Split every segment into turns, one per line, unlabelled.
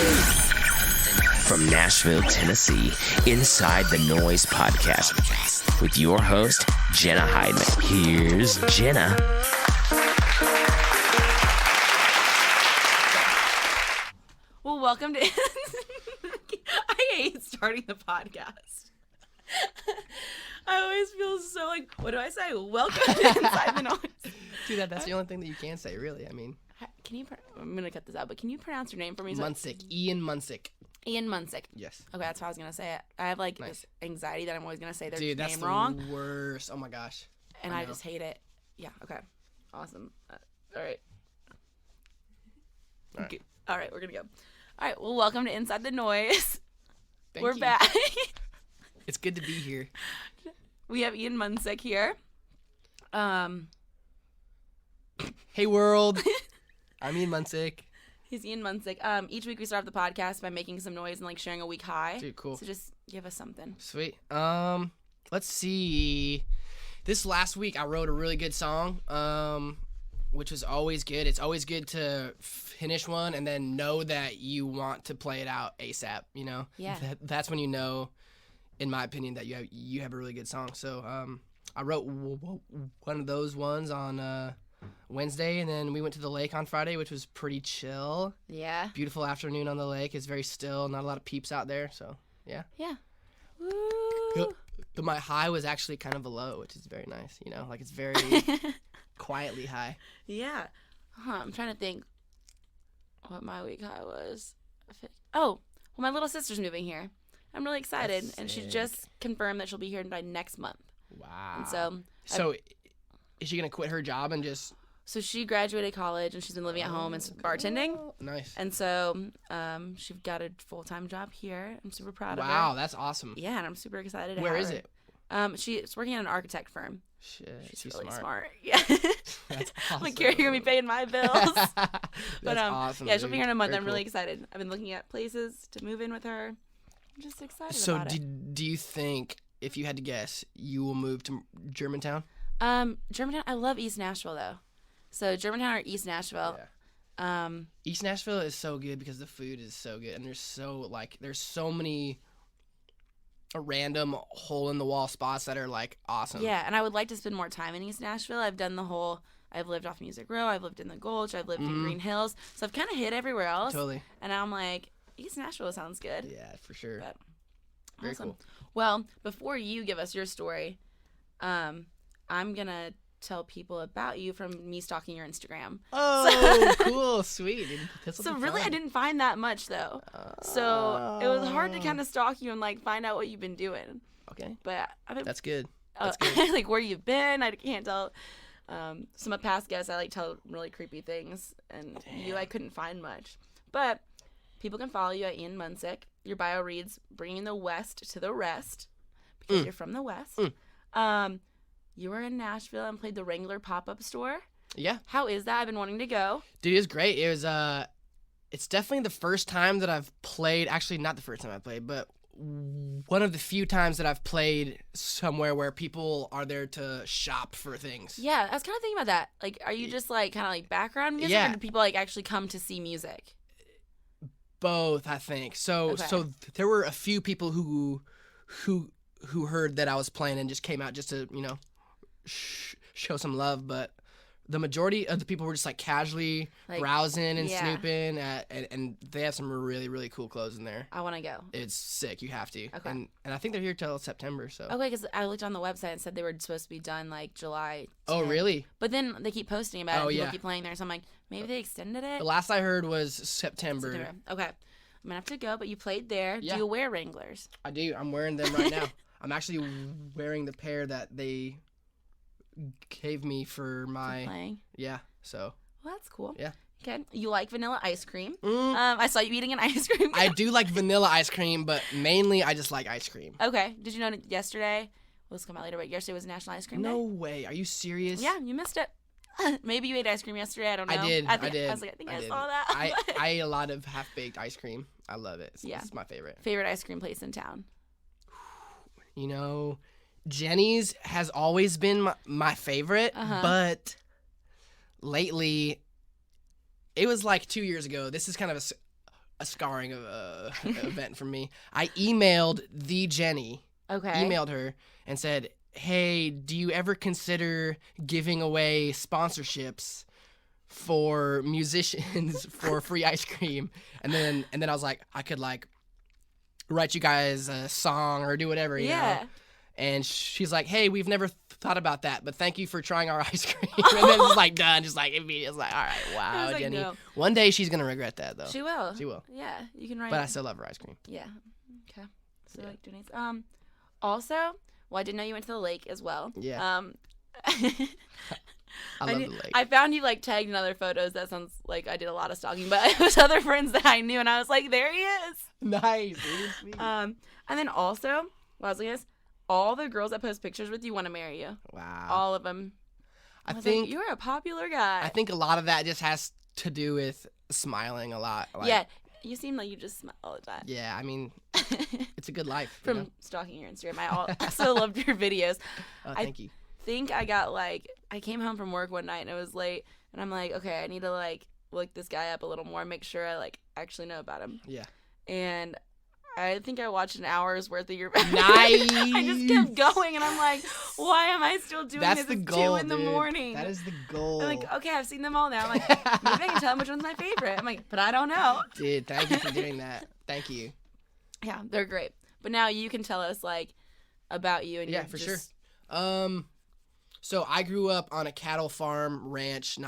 From Nashville, Tennessee, Inside the Noize podcast with your host, Jenna Hydeman. Here's Jenna.
Well, welcome to... I hate starting the podcast. I always feel so like, what do I say? Welcome to Inside the Noize.
Dude, that's the only thing that you can say, really. I mean...
Can you... I'm going to cut this out, but can you pronounce your name for me?
Munsick. Ian Munsick.
Ian Munsick.
Yes.
Okay, that's how I was going to say it. I have, like,
Nice.
this anxiety that I'm always going to say their
Dude, that's
name
the
wrong.
worst. Oh, my gosh.
And I just hate it. Yeah, okay. Awesome. All right. All right, we're going to go. All right, well, welcome to Inside the Noize. We're back.
It's good to be here.
We have Ian Munsick here.
Hey, world. I'm Ian Munsick.
He's Ian Munsick. Each week we start off the podcast by making some noise and like sharing a week high.
Dude, cool.
So just give us something.
Sweet. Let's see. This last week I wrote a really good song, which was always good. It's always good to finish one and then know that you want to play it out ASAP, you know?
Yeah.
That's when you know, in my opinion, that you have a really good song. So I wrote one of those ones on Wednesday, and then we went to the lake on Friday, which was pretty chill.
Yeah.
Beautiful afternoon on the lake. It's very still, not a lot of peeps out there, so yeah.
Yeah. Woo.
But my high was actually kind of a low, which is very nice, you know? Like, it's very quietly high.
Yeah. I'm trying to think what my week high was. Oh, well, my little sister's moving here. I'm really excited,
That's
and she
sick.
just confirmed that she'll be here by next month.
Wow.
And so
is she going to quit her job and just...
So she graduated college, and she's been living at home and bartending.
Nice.
And so she got a full-time job here. I'm super proud of her.
Wow, that's awesome.
Yeah, and I'm super excited to
Where
have
is
her.
it?
She's working at an architect firm.
Shit,
She's really
smart.
Yeah.
That's
I'm
awesome.
like, you're going to be paying my bills.
That's
But
awesome,
yeah, she'll be
dude.
here in a month.
Very
I'm
cool.
really excited. I've been looking at places to move in with her. I'm just excited
So
about it.
do you think, if you had to guess, you will move to Germantown?
Germantown, I love East Nashville, though. So Germantown or East Nashville.
Yeah. East Nashville is so good because the food is so good, and there's so many random hole-in-the-wall spots that are, like, awesome.
Yeah, and I would like to spend more time in East Nashville. I've lived off Music Row. I've lived in the Gulch. I've lived in Green Hills. So I've kind of hit everywhere else.
Totally.
And I'm like, East Nashville sounds good.
Yeah, for sure.
But
Very
awesome.
cool.
Well, before you give us your story, I'm going to tell people about you from me stalking your Instagram.
Oh, cool. Sweet.
So really, I didn't find that much, though. So it was hard to kind of stalk you and, like, find out what you've been doing.
Okay.
But I mean,
That's good. That's good.
like, where you've been, I can't tell. Some of past guests, I like tell really creepy things, and you, I couldn't find much. But people can follow you at Ian Munsick. Your bio reads, bringing the West to the rest, because you're from the West. You were in Nashville and played the Wrangler pop-up store.
Yeah.
How is that? I've been wanting to go.
Dude, it was great. It was, it's definitely the first time that I've played, actually not the first time I played, but one of the few times that I've played somewhere where people are there to shop for things.
Yeah, I was kind of thinking about that. Like, are you just, like, kind of like background music,
Yeah.
or do people, like, actually come to see music?
Both, I think. So
Okay.
so there were a few people who heard that I was playing and just came out just to, you know, show some love, but the majority of the people were just like casually
Like,
browsing and
yeah.
snooping and they have some really, really cool clothes in there.
I want to go.
It's sick. You have to.
Okay.
And I think they're here till September, so.
Okay, because I looked on the website and said they were supposed to be done, like, July 10th.
Oh, really?
But then they keep posting about it,
Oh,
and people
yeah.
keep playing there, so I'm like, maybe they extended it?
The last I heard was September.
Okay. I'm going to have to go, but you played there.
Yeah.
Do you wear Wranglers?
I do. I'm wearing them right now. I'm actually wearing the pair that they gave me for my...
Playing?
Yeah, so...
Well, that's cool.
Yeah.
Okay. You like vanilla ice cream. I saw you eating an ice cream.
I do like vanilla ice cream, but mainly I just like ice cream.
Okay. Did you know that yesterday, well, this will come out later, but yesterday was National Ice Cream Day?
No way. Are you serious?
Yeah, you missed it. Maybe you ate ice cream yesterday. I don't know.
I did. I
I was like, I think I saw that.
I ate a lot of half-baked ice cream. I love it.
Yeah.
It's my favorite.
Favorite ice cream place in town?
You know, Jenny's has always been my favorite, but lately, it was like 2 years ago. This is kind of a scarring event for me. I emailed the Jenny.
Okay.
Emailed her and said, "Hey, do you ever consider giving away sponsorships for musicians for free ice cream?" And then I was like, I could like write you guys a song or do whatever, you know. And she's like, "Hey, we've never thought about that, but thank you for trying our ice cream." And then it's like done, just like immediately. It's like, all right, wow,
like,
Jenny.
no.
One day she's gonna regret that though.
She will.
She will.
Yeah, you can write.
But I still love her ice cream.
Yeah. Okay. So like doing also, well, I didn't know you went to the lake as well.
Yeah. I love the lake.
I found you like tagged in other photos. That sounds like I did a lot of stalking, but it was other friends that I knew, and I was like, there he is.
Nice. Dude, sweet.
And then also, what I was like, all the girls that post pictures with you want to marry you.
Wow.
All of them.
I
was
think
like, you're a popular guy.
I think a lot of that just has to do with smiling a lot. Like,
yeah. You seem like you just smile all the time.
Yeah, I mean, it's a good life.
From
you know?
stalking your Instagram. I also loved your videos.
Oh, thank you.
Think I got like, I came home from work one night and it was late, and I'm like, okay, I need to like look this guy up a little more, make sure I like actually know about him.
Yeah.
And I think I watched an hour's worth of your
Nice.
I just kept going, and I'm like, why am I still doing
That's
this?
the
It's
goal,
2 in the
dude.
morning.
That is the goal.
I'm like, okay, I've seen them all now. I'm like, maybe I can tell them which one's my favorite. I'm like, but I don't know.
Dude, thank you for doing that. Thank you.
Yeah, they're great. But now you can tell us like about you and
Yeah,
you're
for
just...
sure. So I grew up on a cattle ranch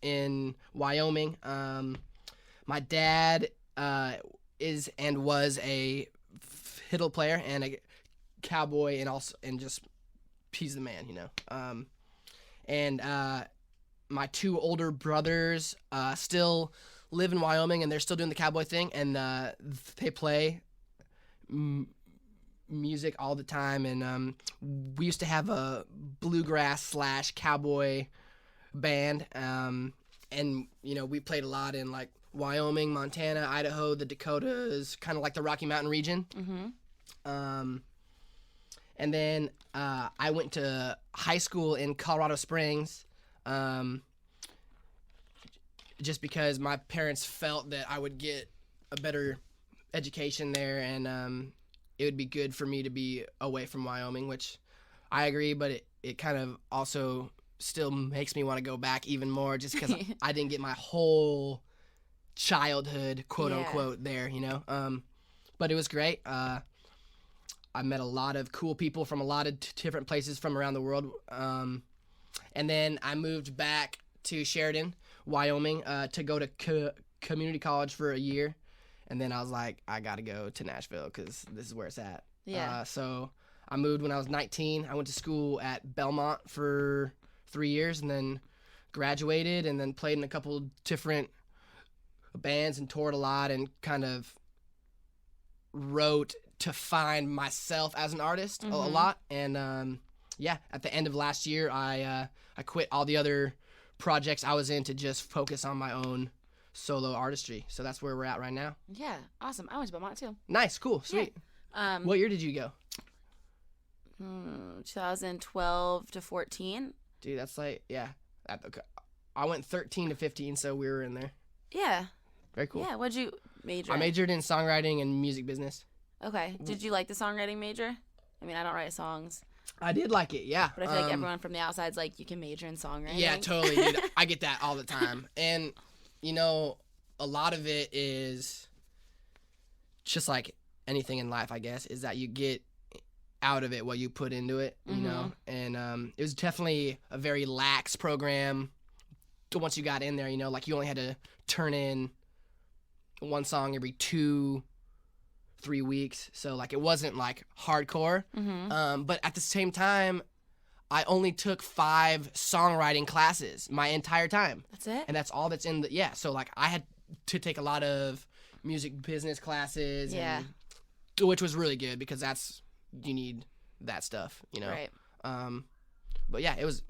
in Wyoming. My dad is and was a fiddle player and a cowboy, and just he's the man, you know. And my 2 older brothers still live in Wyoming, and they're still doing the cowboy thing, and they play music all the time. And we used to have a bluegrass / cowboy band, and you know, we played a lot in like Wyoming, Montana, Idaho, the Dakotas, kind of like the Rocky Mountain region.
Mm-hmm.
And then I went to high school in Colorado Springs, just because my parents felt that I would get a better education there, and it would be good for me to be away from Wyoming, which I agree, but it kind of also still makes me want to go back even more, just because I didn't get my whole childhood, quote unquote, there, you know. But it was great. I met a lot of cool people from a lot of different places from around the world. And then I moved back to Sheridan, Wyoming, to go to community college for a year. And then I was like, I got to go to Nashville because this is where it's at.
Yeah.
So I moved when I was 19. I went to school at Belmont for 3 years and then graduated, and then played in a couple different bands and toured a lot, and kind of wrote to find myself as an artist a lot. And yeah, at the end of last year, I quit all the other projects I was in to just focus on my own solo artistry. So that's where we're at right now.
Yeah, awesome. I went to Belmont too.
Nice, cool, sweet.
Yeah.
What year did you go?
2012 to 14.
Dude, that's like, yeah. I went 13 to 15, so we were in there.
Yeah.
Very cool.
Yeah, what'd you major
I
in?
majored in songwriting and music business.
Okay. Did you like the songwriting major? I mean, I don't write songs,
I did like it, yeah.
but I feel like everyone from the outside's like, you can major in songwriting.
Yeah, totally, dude. I get that all the time. And, you know, a lot of it is just like anything in life, I guess, is that you get out of it what you put into it, you know? And it was definitely a very lax program once you got in there, you know? Like, you only had to turn in one song every 2-3 weeks. So, like, it wasn't, like, hardcore. But at the same time, I only took 5 songwriting classes my entire time.
That's it?
And that's all that's in the, yeah. So, like, I had to take a lot of music business classes.
Yeah.
And, which was really good because you need that stuff, you know?
Right.
But yeah, it was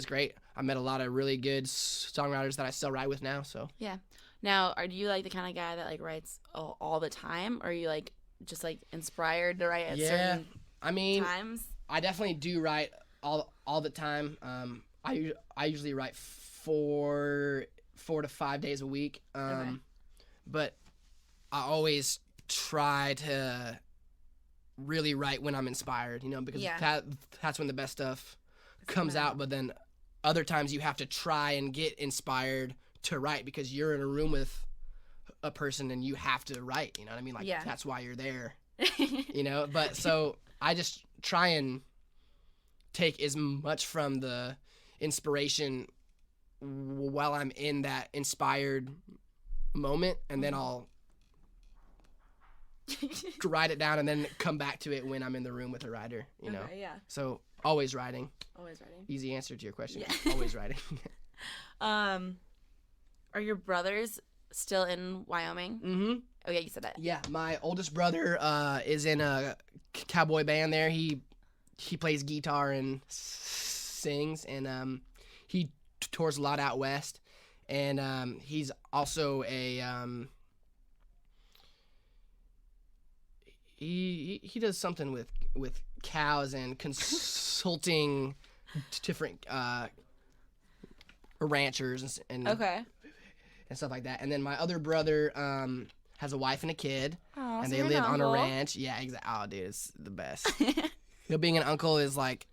great. I met a lot of really good songwriters that I still write with now, so.
Yeah. Now, are you like the kind of guy that like writes all the time, or are you like just like inspired to write at certain times?
I definitely do write all the time. I usually write 4 to 5 days a week.
Okay.
But I always try to really write when I'm inspired, because that's when the best stuff comes out. But then other times you have to try and get inspired to write because you're in a room with a person and you have to write, you know what I mean? Like, that's why you're there, But so I just try and take as much from the inspiration while I'm in that inspired moment, and then I'll write it down and then come back to it when I'm in the room with a writer, you know?
Okay, yeah.
So always writing.
Always writing.
Easy answer to your question.
Yeah.
Always writing.
Are your brothers still in Wyoming?
Mm-hmm.
Oh, yeah, you said that.
Yeah, my oldest brother is in a cowboy band there. He plays guitar and sings, and he tours a lot out west. And he's also a he does something with cows and consulting different ranchers and
Okay.
and stuff like that. And then my other brother has a wife and a kid,
Oh,
and
so
they
you're an
live on a
uncle.
ranch. Yeah, exactly. Oh, dude, it's the best. Being an uncle is like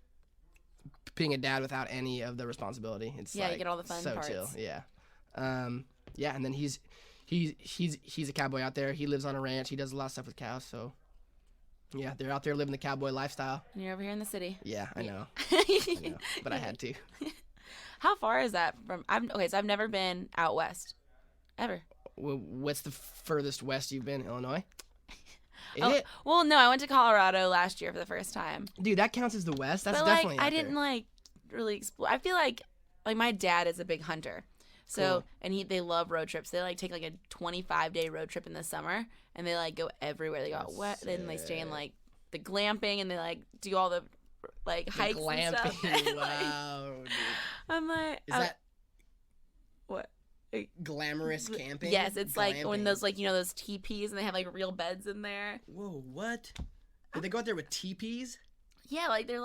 being a dad without any of the responsibility. It's
Yeah,
like
you get all the fun
so
parts.
chill. Yeah. Yeah, and then he's a cowboy out there. He lives on a ranch. He does a lot of stuff with cows. So yeah, they're out there living the cowboy lifestyle.
And you're over here in the city.
Yeah, I know. I know. But I had to.
How far is that from? So I've never been out west, ever.
What's the furthest west you've been? Illinois?
Well, no, I went to Colorado last year for the first time.
Dude, that counts as the west. That's
But
definitely.
I didn't really explore. I feel like my dad is a big hunter, so
Cool.
and they love road trips. They take a 25-day road trip in the summer, and they go everywhere. They go out west, and they stay in the glamping, and they do all the hikes and stuff.
Glamping. Wow, dude.
I'm like,
Is that
what?
glamorous camping?
Yes, it's
Glamping.
when those those teepees, and they have real beds in there.
Whoa, what? Did they go out there with teepees?
Yeah, they're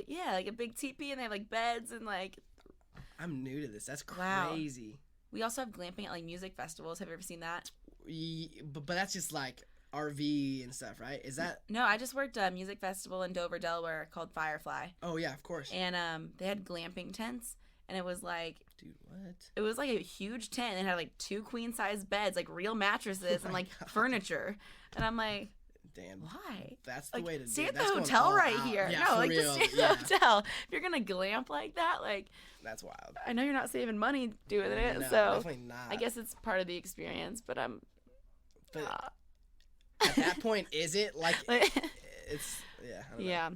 yeah, a big teepee, and they have beds and
I'm new to this. That's
Wow.
crazy.
We also have glamping at music festivals. Have you ever seen that?
But that's just RV and stuff, right? Is that?
No, I just worked a music festival in Dover, Delaware called Firefly.
Oh yeah, of course.
And they had glamping tents, and it was
Dude, what?
it was a huge tent, and it had 2 queen-size beds, real mattresses, and
God.
furniture. And I'm like,
Damn.
why?
That's the way to
Stay
do it.
at the
That's going
hotel
all
right
out.
here.
Yeah,
No,
for
just
real.
stay at the
Yeah.
hotel. If you're gonna glamp like that,
That's wild.
I know you're not saving money doing it,
No,
so
definitely not.
I guess it's part of the experience. But
But at that point, is it it's yeah. I don't know.
yeah,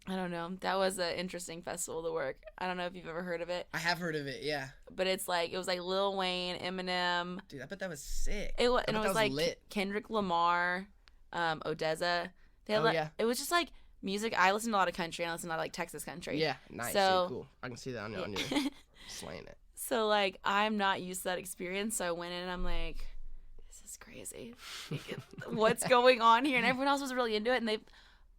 I don't know. That was an interesting festival to work. I don't know if you've ever heard of it,
I have heard of it. Yeah.
but it was Lil Wayne, Eminem.
Dude, I bet that was sick.
It was,
I
and
bet
it was
that lit.
Kendrick Lamar, Odessa. They had,
Oh, yeah.
It was just music. I listen to a lot of country, and I listen to a lot of Texas country.
Yeah, nice.
So-
Dude, cool. I can see that on your slaying it.
So I'm not used to that experience. So I went in, and I'm like, this is crazy. What's going on here? And everyone else was really into it, and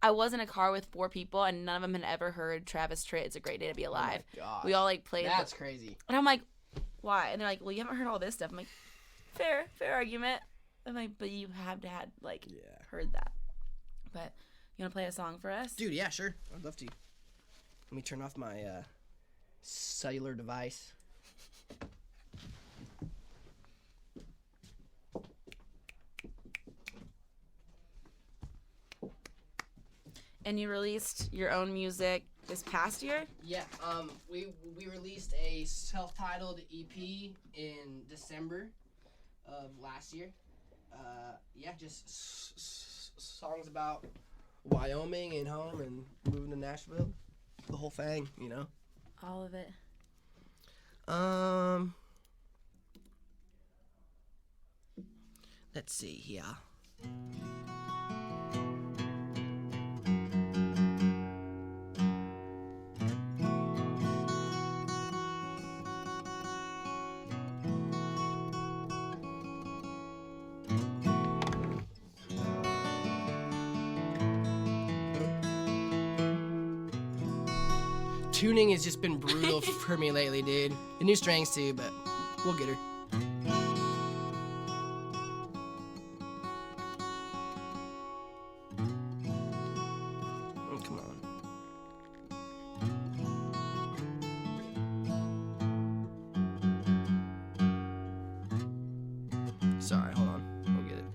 I was in a car with 4 people, and none of them had ever heard Travis Tritt, It's a Great Day to Be Alive.
Oh my gosh.
We all played.
That's crazy.
And I'm like, why? And they're like, well, you haven't heard all this stuff. I'm like, fair argument. I'm like, but you have to had heard that. But you want to play a song for us?
Dude, yeah, sure. I'd love to. Let me turn off my cellular device.
And you released your own music this past year?
Yeah, we released a self-titled EP in December of last year. Yeah, just songs about Wyoming and home and moving to Nashville, the whole thing,
All of it.
Let's see here. Tuning has just been brutal for me lately, dude. The new strings too, but we'll get her. Sorry, hold on. We'll get it.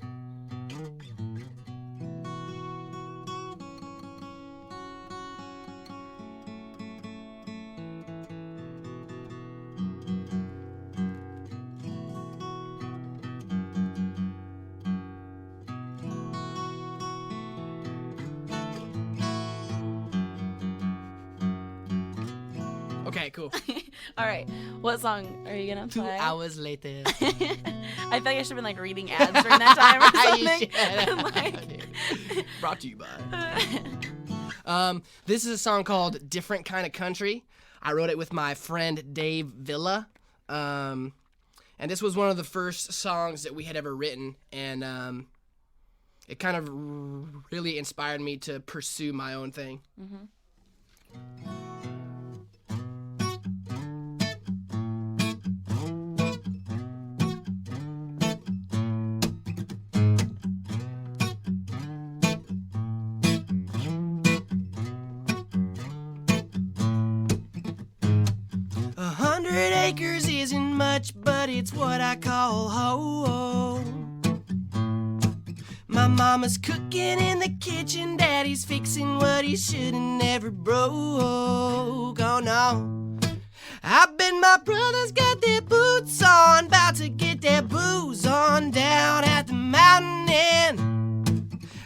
Okay, cool.
All right. What song are you gonna
2
play?
hours later.
I feel like I should have been like reading ads during that time or something. Like,
Brought to you by. This is a song called "Different Kind of Country." I wrote it with my friend Dave Villa, and this was one of the first songs that we had ever written, and it kind of really inspired me to pursue my own thing.
mm-hmm.
100 acres isn't much, but it's what I call home. My mama's cooking in the kitchen, daddy's fixing what he should have never broke. Oh no, I bet my brother's got their boots on, about to get their booze on down at the mountain end.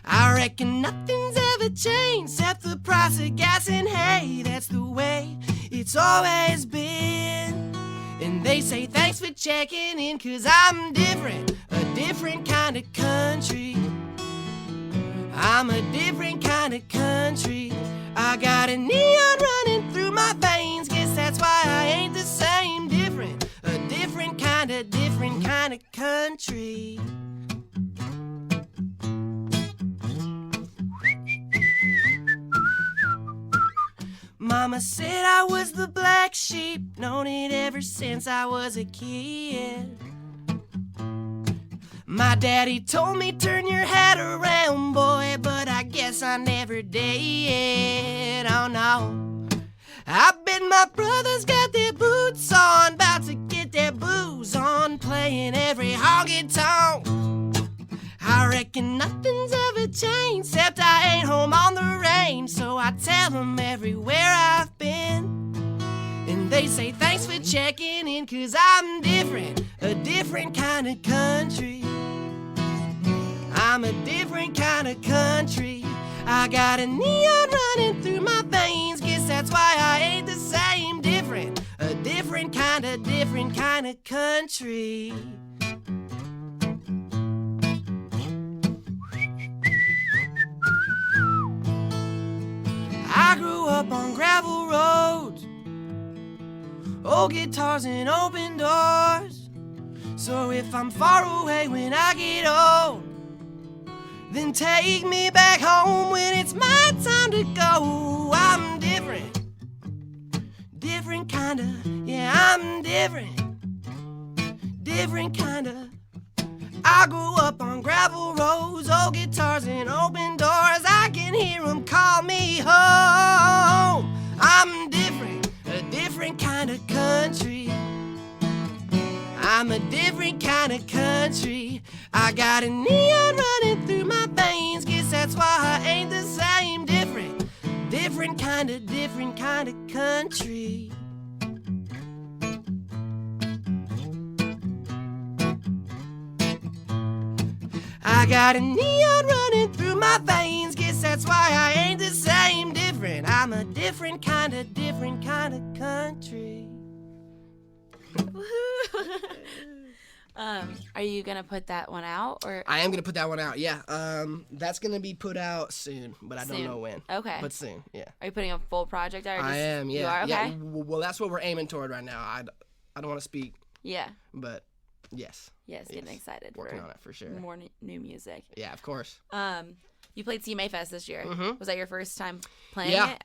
I reckon nothing's ever changed except the price of gas, and hey, that's the way it's always been. And they say thanks for checking in, 'cause I'm different, a different kind of country. I'm a different kind of country. I got a neon running through my veins, guess that's why I ain't the same. Different, a different kind of country. Mama said I was the black sheep, known it ever since I was a kid. My daddy told me turn your hat around, boy, but I guess I never did. Oh no, I bet my brothers got their boots on, about to get their booze on, playing every honky tonk. I reckon nothing's ever changed, except I ain't home on the range, so I tell them everywhere I've been. And they say thanks for checking in, 'cause I'm different, a different kind of country. I'm a different kind of country. I got a neon running through my veins, guess that's why I ain't the same. Different, a different kind of country. I grew up on gravel roads, old guitars and open doors. So if I'm far away when I get old, then take me back home when it's my time to go. I'm different, different kinda, yeah, I'm different, different kinda. I grew up on gravel roads, old guitars and open doors. I can hear them call me home. I'm different, a different kind of country. I'm a different kind of country. I got a neon running through my veins, guess that's why I ain't the same. Different, different kind of country. I got a neon running through my veins, guess that's why I ain't the same. Different, I'm a different kind of country.
Are you gonna put that one out, or?
I am gonna put that one out, yeah. That's gonna be put out soon, but I don't
Soon.
know when.
Okay.
But soon, yeah.
Are you putting a full project out? Or
I
just,
am, yeah.
You are? Okay.
Yeah. Well, that's what we're aiming toward right now. I don't want to speak,
Yeah.
but yes.
Yes, getting excited
Working
for
on it for sure.
more new music.
Yeah, of course.
You played CMA Fest this year.
Mhm.
Was that your first time playing
Yeah.
it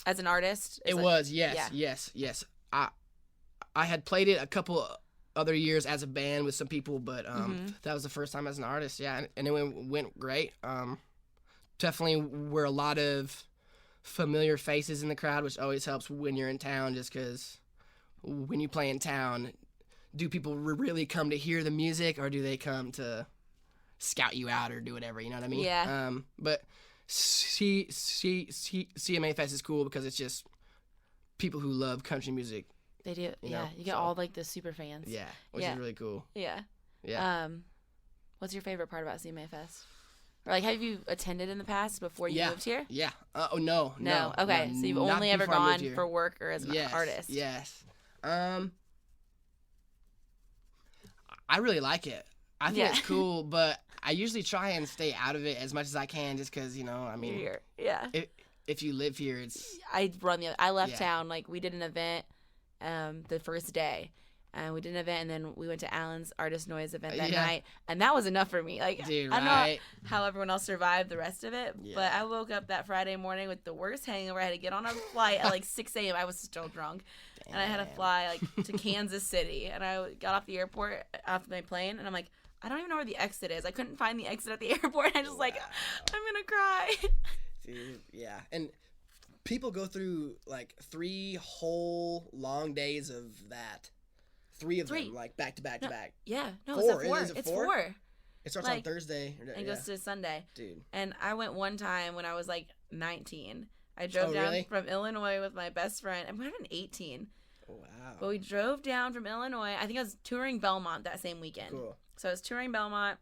as an artist?
It was, yes,
yeah.
yes. I had played it a couple other years as a band with some people, but that was the first time as an artist, yeah, and it went great. Definitely were a lot of familiar faces in the crowd, which always helps when you're in town, just because when you play in town, do people really come to hear the music, or do they come to scout you out or do whatever? You know what I mean?
Yeah.
But CMA Fest is cool because it's just people who love country music.
They do.
You
Yeah.
know,
You get all like the super fans.
Yeah, which is really cool.
Yeah.
Yeah.
What's your favorite part about CMA Fest? Or like, have you attended in the past before you moved here?
Yeah. No.
Okay. So you've only ever gone for work or as an artist?
Yes. I really like it. I think it's cool, but I usually try and stay out of it as much as I can, just because, you know, I mean, if you live here, it's.
I left town. Like, we did an event the first day. And we did an event, and then we went to Alan's Artist Noize event that night, and that was enough for me. Like,
dude,
I don't know how everyone else survived the rest of it, but I woke up that Friday morning with the worst hangover. I had to get on a flight at like 6 a.m. I was still drunk, and I had to fly like to Kansas City, and I got off the airport off my plane, and I'm like, I don't even know where the exit is. I couldn't find the exit at the airport. I just like, I'm gonna cry.
Dude, yeah, and people go through like 3 whole long days of that. 3 of them, like back to back to back.
Yeah, no,
4.
It's 4.
It starts on Thursday.
And goes to Sunday.
Dude.
And I went one time when I was like 19. I drove down from Illinois with my best friend. I might have been 18.
Oh, wow.
But we drove down from Illinois. I think I was touring Belmont that same weekend.
Cool.
So I was touring Belmont,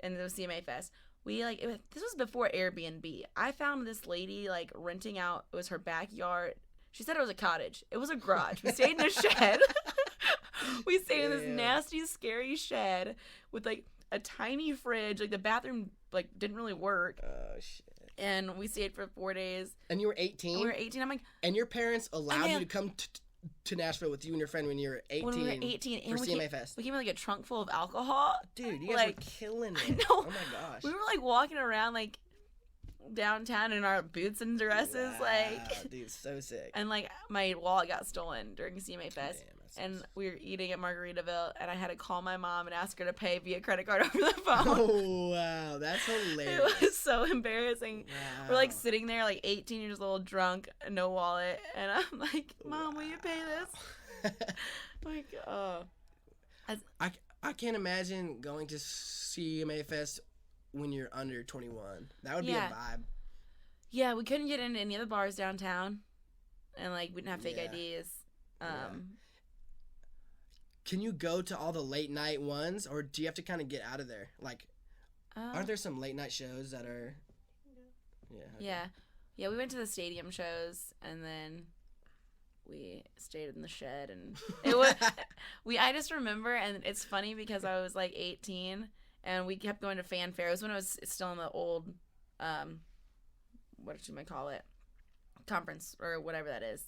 and it was CMA Fest. This was before Airbnb. I found this lady like renting out. It was her backyard. She said it was a cottage. It was a garage. We stayed in a shed. We stayed in this nasty, scary shed with like a tiny fridge. Like the bathroom like didn't really work.
Oh shit.
And we stayed for 4 days.
And you were 18?
We were 18. I'm like.
And your parents allowed you to come to Nashville with you and your friend when you were 18.
When we were 18.
For CMA Fest.
We came with like a trunk full of alcohol.
Dude, you guys were killing it.
I know.
Oh my gosh.
We were like walking around like downtown in our boots and dresses.
Wow,
like.
Dude, so sick.
And like my wallet got stolen during CMA Fest.
Damn.
And we were eating at Margaritaville, and I had to call my mom and ask her to pay via credit card over the phone.
Oh, wow. That's hilarious.
It was so embarrassing.
Wow.
We're like sitting there, like 18 years old, drunk, no wallet. And I'm like, Mom, will you pay this? Like, oh.
I can't imagine going to CMA Fest when you're under 21. That would be a vibe.
Yeah, we couldn't get into any of the bars downtown. And like, we didn't have fake IDs.
Can you go to all the late night ones, or do you have to kind of get out of there? Like, aren't there some late night shows that are?
Yeah. We went to the stadium shows, and then we stayed in the shed, and it was. I just remember, and it's funny because I was like 18, and we kept going to fanfare. It was when I was still in the old, what should I call it, conference or whatever that is.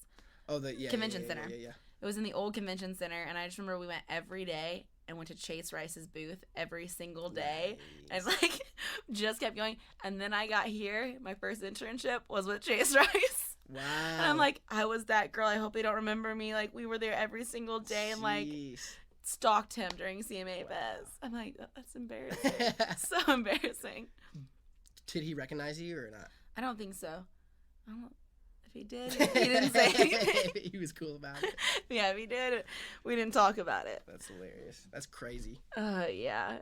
Oh, the
convention center.
Yeah.
It was in the old convention center, and I just remember we went every day and went to Chase Rice's booth every single day. Nice. And like just kept going. And then I got here. My first internship was with Chase Rice.
Wow.
And I'm like, I was that girl. I hope they don't remember me. Like, we were there every single day and like stalked him during CMA Fest. I'm like, that's embarrassing. So embarrassing.
Did he recognize you or not?
I don't think so. I don't. He did. He didn't say anything.
He was cool about it.
Yeah, if he did, we didn't talk about it.
That's hilarious. That's crazy.
Yeah.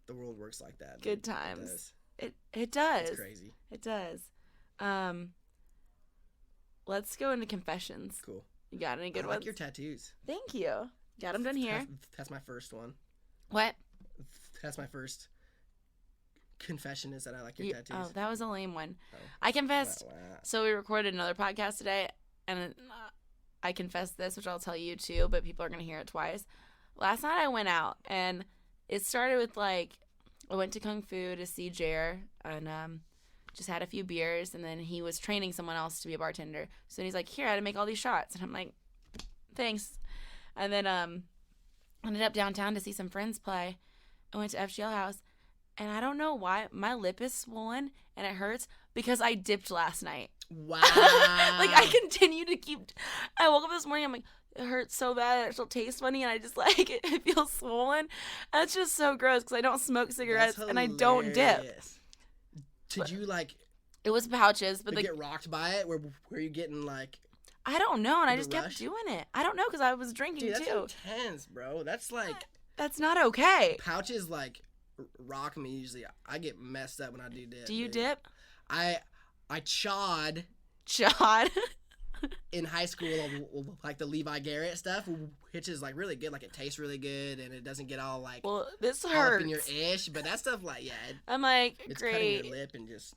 The world works like that.
Good times. It does.
It's crazy.
It does. Let's go into confessions.
Cool.
You got any good ones?
I like your tattoos.
Thank you. Got them done here.
That's my first one.
What?
That's my first confession is that I like your tattoos.
Oh, that was a lame one. Oh. I confessed. Wow. So we recorded another podcast today, and I confessed this, which I'll tell you too, but people are going to hear it twice. Last night I went out, and it started with like, I went to Kung Fu to see Jer, and just had a few beers, and then he was training someone else to be a bartender. So he's like, here, I had to make all these shots. And I'm like, thanks. And then ended up downtown to see some friends play. I went to FGL House. And I don't know why my lip is swollen and it hurts because I dipped last night.
Wow.
Like I continue to keep. I woke up this morning. I'm like, it hurts so bad. It still tastes funny, and I just like it feels swollen. And it's just so gross because I don't smoke cigarettes and I don't dip.
Did you like?
It was pouches, but
get rocked by it. Were you getting like?
I don't know, and I
The
just
rush?
kept doing it. I don't know because I was drinking
Dude, that's
too.
intense, bro. That's like
That's not okay.
pouches like rock me usually. I get messed up when I do dip.
Do you
dude.
dip?
I chawed
Chod.
in high school like the Levi Garrett stuff, which is like really good. Like it tastes really good and it doesn't get all like
Well, this
all
hurts.
up in your ish. But that stuff like
I'm like,
it's cutting
great.
your lip and just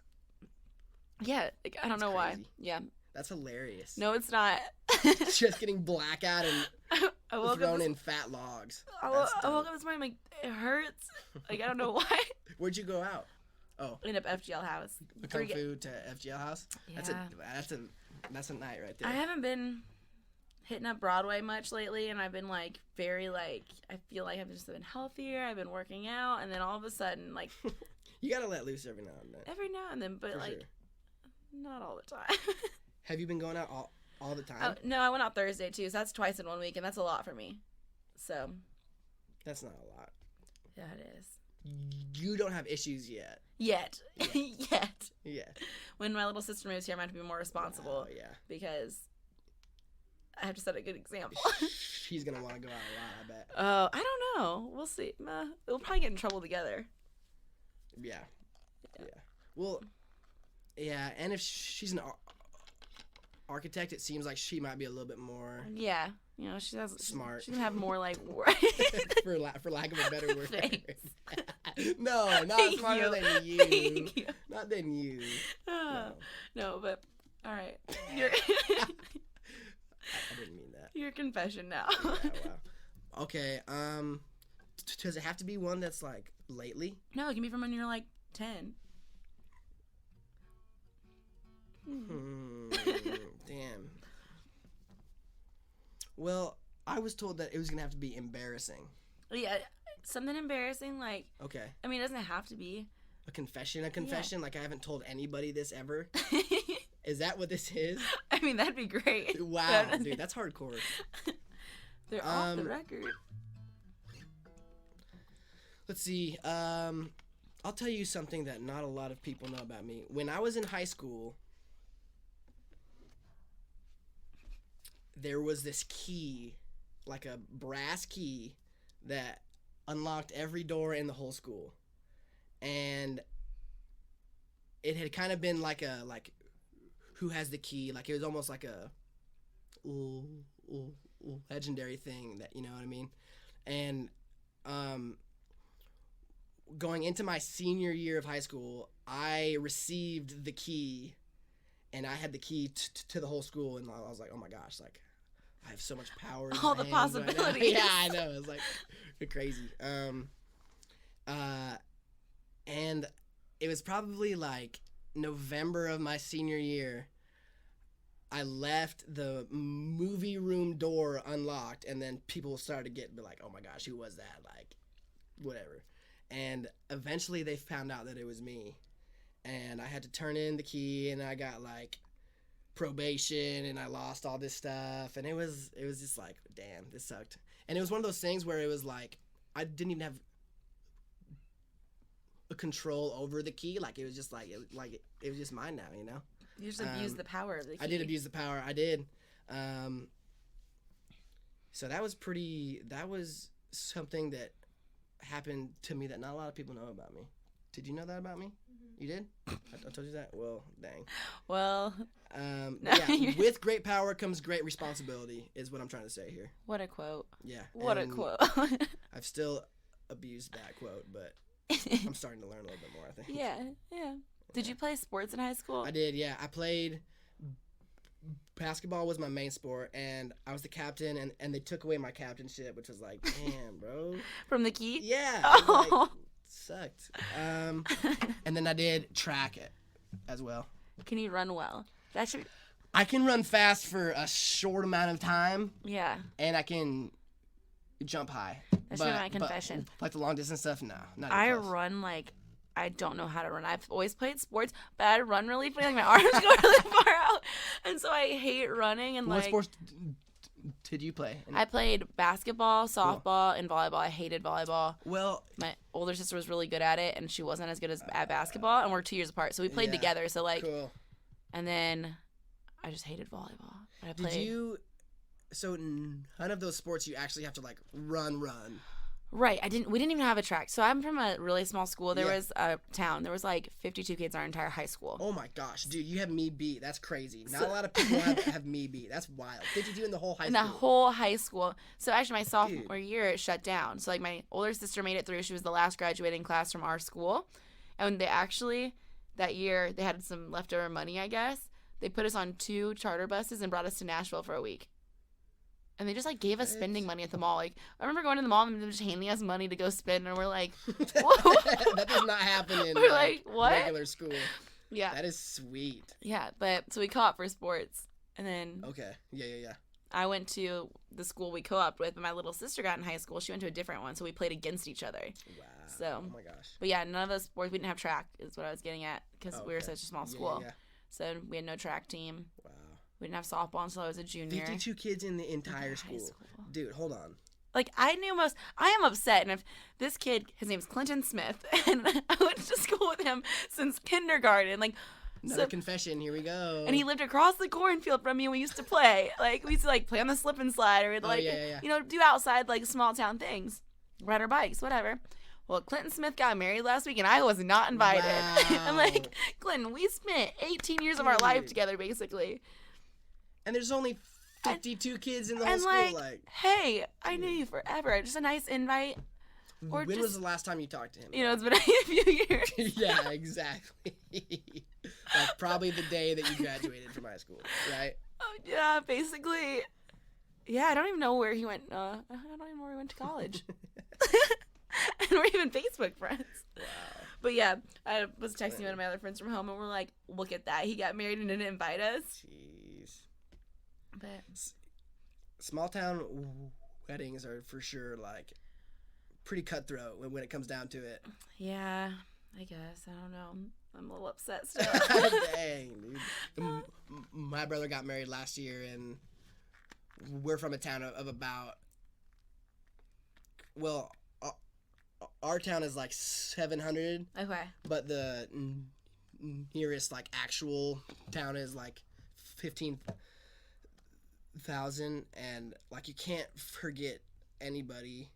Yeah, like, I don't
That's
know why.
crazy.
Yeah.
that's hilarious.
No, it's not.
Just getting blackout and
I woke
thrown
up.
in fat logs.
I
That's
woke
dope.
up this morning. I'm like, it hurts. Like I don't know why.
Where'd you go out? Oh,
End up FGL house.
the Kung Fu to FGL house.
Yeah.
That's a night right there.
I haven't been hitting up Broadway much lately, and I've been like very like I feel like I've just been healthier. I've been working out, and then all of a sudden, like
You gotta let loose every now and then.
every now and then, but
For
like
sure.
not all the time.
Have you been going out all the time?
No, I went out Thursday too, so that's twice in 1 week, and that's a lot for me. So
That's not a lot.
yeah, it is.
You don't have issues yet.
Yet. Yet.
Yeah.
When my little sister moves here, I'm going to have to be more responsible
Oh, yeah.
because I have to set a good example.
She's gonna want to go out a lot, I bet.
Oh, I don't know. We'll see. We'll probably get in trouble together.
Yeah. Well, yeah, and if she's an architect, it seems like she might be a little bit more
Yeah. You know, she has
smart.
She's going to have more like
for lack of a better word.
Thanks.
No, not
Thank
smarter
you.
than you.
Thank you.
Not than you.
No, but all right. Your
I didn't mean that.
your confession now.
Yeah, wow. Okay. Does it have to be one that's like lately?
No, it can be from when you're like 10.
Damn. Well, I was told that it was gonna have to be embarrassing.
Yeah, something embarrassing like
Okay.
I mean, it doesn't have to be.
A confession? Like I haven't told anybody this ever?
I
Is that what this is?
mean, that'd be great.
Wow, dude, that's hardcore.
They're off the record.
Let's see. I'll tell you something that not a lot of people know about me. When I was in high school, there was this key, like a brass key, that unlocked every door in the whole school. And it had kind of been like who has the key? Like it was almost like a legendary thing that, you know what I mean? And going into my senior year of high school, I received the key, and I had the key to the whole school, and I was like, oh my gosh, like I have so much power in
All
my
the
hands right now.
possibilities.
Yeah, I know. It's like crazy. And it was probably like November of my senior year. I left the movie room door unlocked, and then people started to be like, oh my gosh, who was that? Like, whatever. And eventually they found out that it was me. And I had to turn in the key, and I got like probation, and I lost all this stuff. And it was just like, damn, this sucked. And it was one of those things where it was like, I didn't even have a control over the key. Like, it was just like, it was just mine now, you know?
You just abused the power of the key.
I did abuse the power. I did. So that was something that happened to me that not a lot of people know about me. Did you know that about me? Mm-hmm. You did? I told you that? Well, dang.
Well,
yeah, with great power comes great responsibility is what I'm trying to say here.
what a quote.
Yeah.
What a
and
quote.
I've still abused that quote, but I'm starting to learn a little bit more, I think.
Yeah. Did you play sports in high school?
I did, yeah. I played basketball was my main sport, and I was the captain, and they took away my captainship, which was like, damn, bro.
From the key?
Yeah.
Oh.
Like, sucked. And then I did track it as well.
Can you run well? That should.
I can run fast for a short amount of time,
Yeah.
and I can jump high.
That should be my confession.
But like the long distance stuff, no. Not
I
even close.
run like I don't know how to run. I've always played sports, but I run really funny. Like my arms go really far out, and so I hate running. And
What
like,
sports did you play?
I played basketball, softball, and volleyball. I hated volleyball.
Well,
My older sister was really good at it, and she wasn't as good as at basketball. And we're 2 years apart, so we played
Yeah,
together. So like,
cool.
and then I just hated volleyball. I played.
Did you? So none of those sports you actually have to like run.
Right. We didn't even have a track. So I'm from a really small school. There
Yeah.
was a town. There was like 52 kids our entire high school.
Oh my gosh, dude, you have me beat. That's crazy. Not a lot of people have me beat. That's wild. 52 in the whole high
In
school.
the whole high school. So actually my sophomore year it shut down. So like my older sister made it through. She was the last graduating class from our school. And they actually that year they had some leftover money, I guess. They put us on 2 charter buses and brought us to Nashville for a week. And they just like gave us spending money at the mall. Like I remember going to the mall and them just handing us money to go spend, and we're like, whoa.
That does not happen in
We're like, what?
regular school.
Yeah.
That is sweet.
Yeah, but so we co-op for sports, and then
Okay. Yeah.
I went to the school we co-oped with, but my little sister got in high school. She went to a different one, so we played against each other.
Wow.
So,
oh my gosh.
but yeah, none of those sports. We didn't have track, is what I was getting at, because we were
Okay.
such a small school.
Yeah.
So we had no track team.
Wow.
We didn't have softball until I was a junior.
52 kids in the entire
High
school.
school.
Dude, hold on.
Like I am upset, and if this kid, his name's Clinton Smith, and I went to school with him since kindergarten, like.
Another confession. Here we go.
And he lived across the cornfield from me, and we used to play. Like, we used to, like, play on the slip and slide, or, like,
yeah.
you know, do outside, like, small town things. Ride our bikes, whatever. Well, Clinton Smith got married last week, and I was not invited.
Wow.
I'm like, Clinton, we spent 18 years of our life together, basically.
And there's only 52 kids in the whole
And,
school.
like, hey, I knew you forever. Just a nice invite. Or
when
just,
was the last time you talked to him?
you know, it's been a few years.
Yeah, exactly. Like probably the day that you graduated from high school, right?
Oh, yeah, basically. Yeah, I don't even know where he went. I don't even know where he went to college. And we're even Facebook friends.
Wow.
But yeah, I was texting one of my other friends from home, and we're like, look at that. He got married and didn't invite us.
Jeez.
But
Small town weddings are for sure like pretty cutthroat when it comes down to it.
yeah, I guess. I don't know. I'm a little upset still.
Dang, dude. My brother got married last year, and we're from a town of about, well, our town is like 700,
Okay.
but the nearest like actual town is like 15,000, and like you can't forget anybody.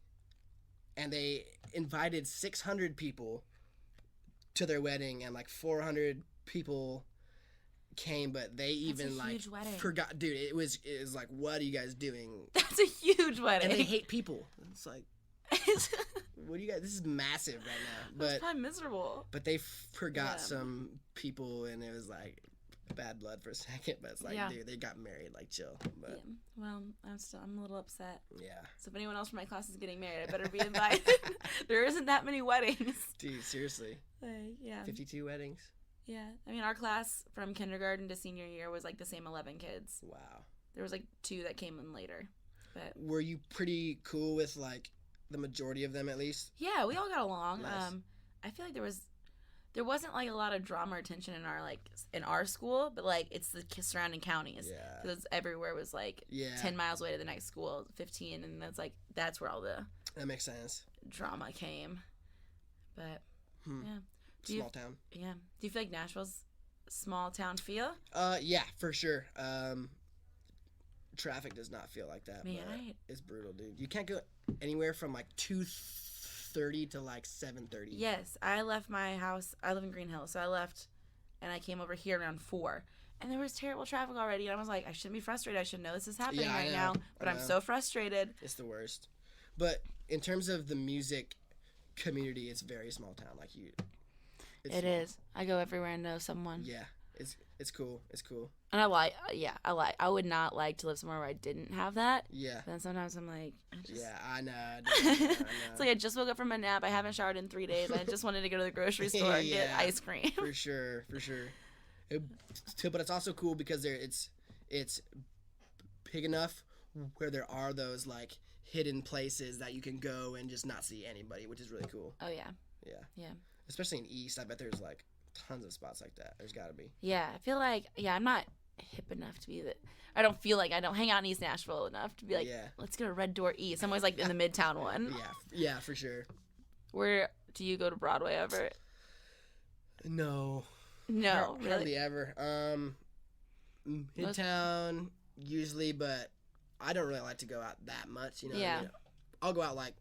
And they invited 600 people to their wedding, and like 400 people came, but they even
a
like
huge wedding.
forgot. Dude, it was like, what are you guys doing?
That's a huge wedding.
And they hate people. It's like, what do you guys? This is massive right now.
It's
But
probably miserable.
they forgot
Yeah.
some people, and it was like bad blood for a second. But it's like,
Yeah.
dude, they got married. Like, chill.
Yeah.
But
Well, I'm a little upset.
yeah.
So if anyone else from my class is getting married, I better be invited. There isn't that many weddings.
Dude, seriously,
Like, yeah.
52 weddings.
Yeah. I mean, our class from kindergarten to senior year was like the same 11 kids.
Wow.
There was like 2 that came in later. But
Were you pretty cool with like the majority of them at least?
yeah, we all got along.
Nice.
I feel like there wasn't like a lot of drama or tension in our school, but like it's the surrounding counties.
Yeah.
Because everywhere was like
Yeah.
10 miles away to the next school, 15, and that's where all the
That makes sense.
drama came. But yeah.
Small town.
Yeah. Do you feel like Nashville's small town feel?
Yeah, for sure. Traffic does not feel like that.
Man,
but it's brutal, dude. You can't go anywhere from like 2:30 to like 7:30.
Yes, I left my house. I live in Green Hills, so I left, and I came over here around 4, and there was terrible traffic already. And I was like, I shouldn't be frustrated. I should know this is happening
Yeah, I
right
know.
now, but
I
I'm
know.
so frustrated.
It's the worst. But in terms of the music community, it's very small town. Like you. It's
It
small.
is. I go everywhere and know someone.
Yeah, it's cool. It's cool.
And I would not like to live somewhere where I didn't have that.
Yeah.
But then sometimes I'm like,
Yeah, I know. I know.
It's like I just woke up from a nap. I haven't showered in 3 days. I just wanted to go to the grocery store and get
Yeah.
ice cream.
For sure. But it's also cool because it's big enough where there are those like hidden places that you can go and just not see anybody, which is really cool.
Oh yeah.
Yeah.
Yeah.
Especially in East, I bet there's like tons of spots like that. There's got to be.
Yeah. I feel like I'm not hip enough to be that. I don't feel like I don't hang out in East Nashville enough to be like,
Yeah.
let's go to Red Door East. I'm always like in the Midtown one.
Yeah, for sure.
Where do you go to Broadway ever?
No.
No,
Hardly
really.
ever. Midtown, usually, but I don't really like to go out that much, you know.
Yeah.
I mean, I'll go out like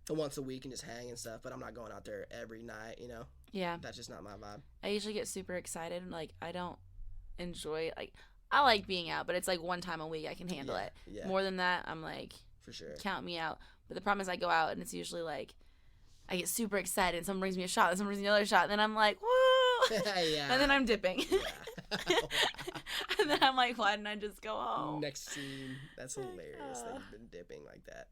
once a week and just hang and stuff, but I'm not going out there every night, you know.
Yeah.
That's just not my vibe.
I usually get super excited and like I don't enjoy like I like being out, but it's like one time a week I can handle it.
Yeah.
More than that, I'm like,
For sure.
count me out. But the problem is I go out and it's usually like I get super excited and someone brings me a shot and someone brings me another shot and then I'm like, woo!
Yeah.
And then I'm dipping.
Yeah.
And then I'm like, why didn't I just go home?
Next scene. That's hilarious that you've been dipping like that.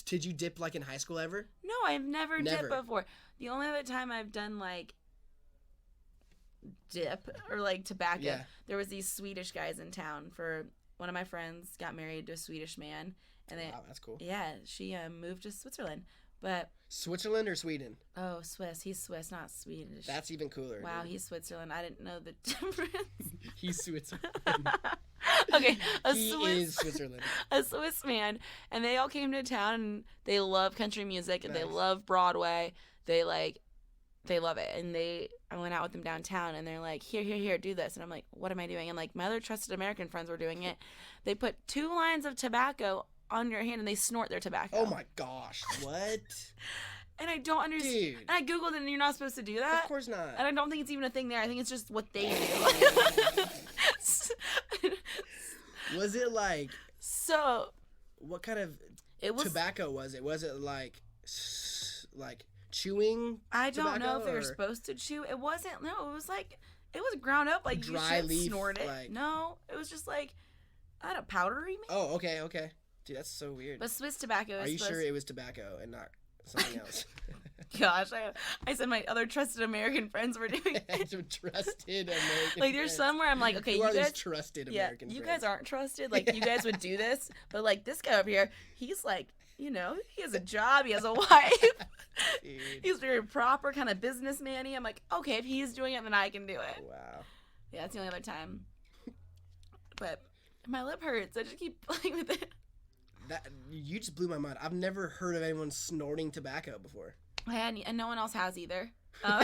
Did you dip like in high school ever?
No, I've never
Never.
dipped before. The only other time I've done like dip or like tobacco,
Yeah.
there was these Swedish guys in town. For one of my friends got married to a Swedish man, and
Wow, that's cool.
yeah, she moved to Switzerland. But
Switzerland or Sweden?
oh, Swiss, he's Swiss, not Swedish.
That's even cooler.
wow,
dude.
he's Switzerland. I didn't know the difference.
He's Switzerland.
Okay,
He is Switzerland.
a Swiss man, and they all came to town, and they love country music, and they
Nice.
love Broadway. They love it, and I went out with them downtown, and they're like, here, do this, and I'm like, what am I doing? And like my other trusted American friends were doing it. They put 2 lines of tobacco on your hand, and they snort their tobacco.
Oh my gosh. What?
And I don't understand.
Dude.
And I googled it, and you're not supposed to do that.
Of course not.
And I don't think it's even a thing there. I think it's just what they do.
Was it like,
So
what kind of
it was.
tobacco was it? Was it like chewing
I don't know
tobacco,
if they were
or-
supposed to chew. It wasn't. No, it was like it was ground up like
Dry
you should
leaf,
snort it.
like-
No, it was just like I don't know, powdery. Maybe?
Oh, okay. Dude, that's so weird.
But Swiss tobacco.
Are
is
you
supposed
sure it was tobacco and not something else?
Gosh, I said my other trusted American friends were doing it.
Some trusted American
Like there's
friends.
some where I'm like, okay,
Who
you
are
guys,
these trusted
yeah,
American
you
friends?
guys aren't trusted. Like you guys would do this, but like this guy over here, he's like, you know, he has a job, he has a wife.
Dude.
He's very proper, kind of businessman-y. I'm like, okay, if he's doing it, then I can do it.
Wow.
Yeah, that's the only other time. But my lip hurts. I just keep playing with it.
You just blew my mind. I've never heard of anyone snorting tobacco before.
And no one else has either.
I'm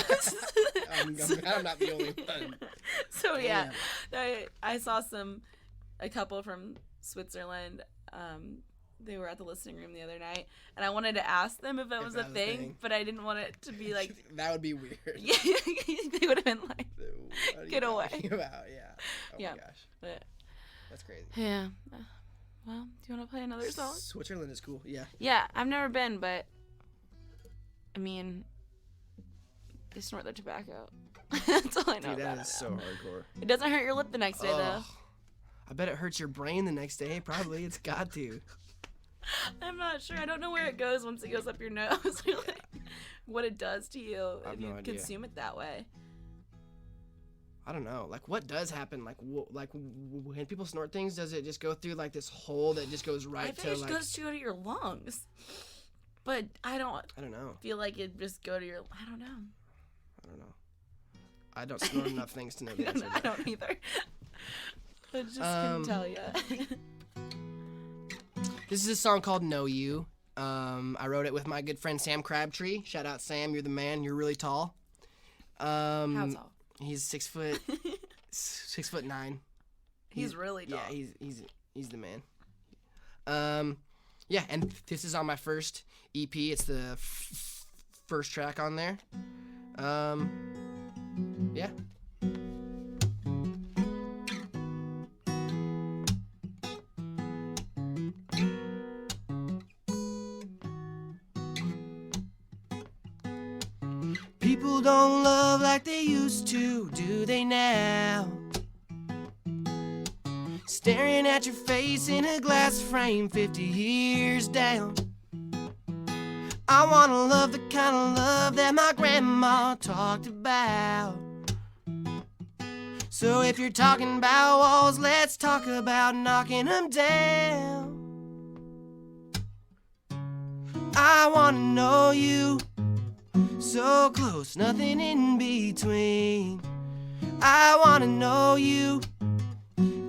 not the only one.
So yeah, I saw a couple from Switzerland. They were at the listening room the other night, and I wanted to ask them if that was a thing, but I didn't want it to be like.
That would be weird.
Yeah, they would have been like,
What are you
get away.
talking about? Yeah. Oh
Yeah.
my gosh.
but,
That's crazy.
yeah. Well, do you want to play another song?
Switzerland is cool. Yeah.
Yeah, I've never been, but I mean, they snort their tobacco. That's all I know
Dude,
about
that is
it.
so hardcore.
It doesn't hurt your lip the next day, though.
Ugh. I bet it hurts your brain the next day. Probably. It's got to.
I'm not sure. I don't know where it goes once it goes up your nose. Or like, what it does to you
I have
if you
no idea.
consume it that way.
I don't know. Like, what does happen? Like, when people snort things, does it just go through like this hole that just goes
I
right
think
to
it just
like?
goes to go to your lungs. But I don't
I don't know.
feel like it just go to your. I don't know.
I don't snort enough things to know the answer. to
I
that.
don't either. I just couldn't tell you.
This is a song called "Know You." I wrote it with my good friend Sam Crabtree. Shout out Sam, you're the man. You're really tall.
How tall?
He's 6'9".
He's really tall.
Yeah, he's the man. Yeah, and this is on my first EP. It's the first track on there. Yeah. People don't love like they used to, do they now? Staring at your face in a glass frame 50 years down. I wanna love the kind of love that my grandma talked about. So if you're talking about walls, let's talk about knocking them down. I wanna know you so close, nothing in between. I wanna know you.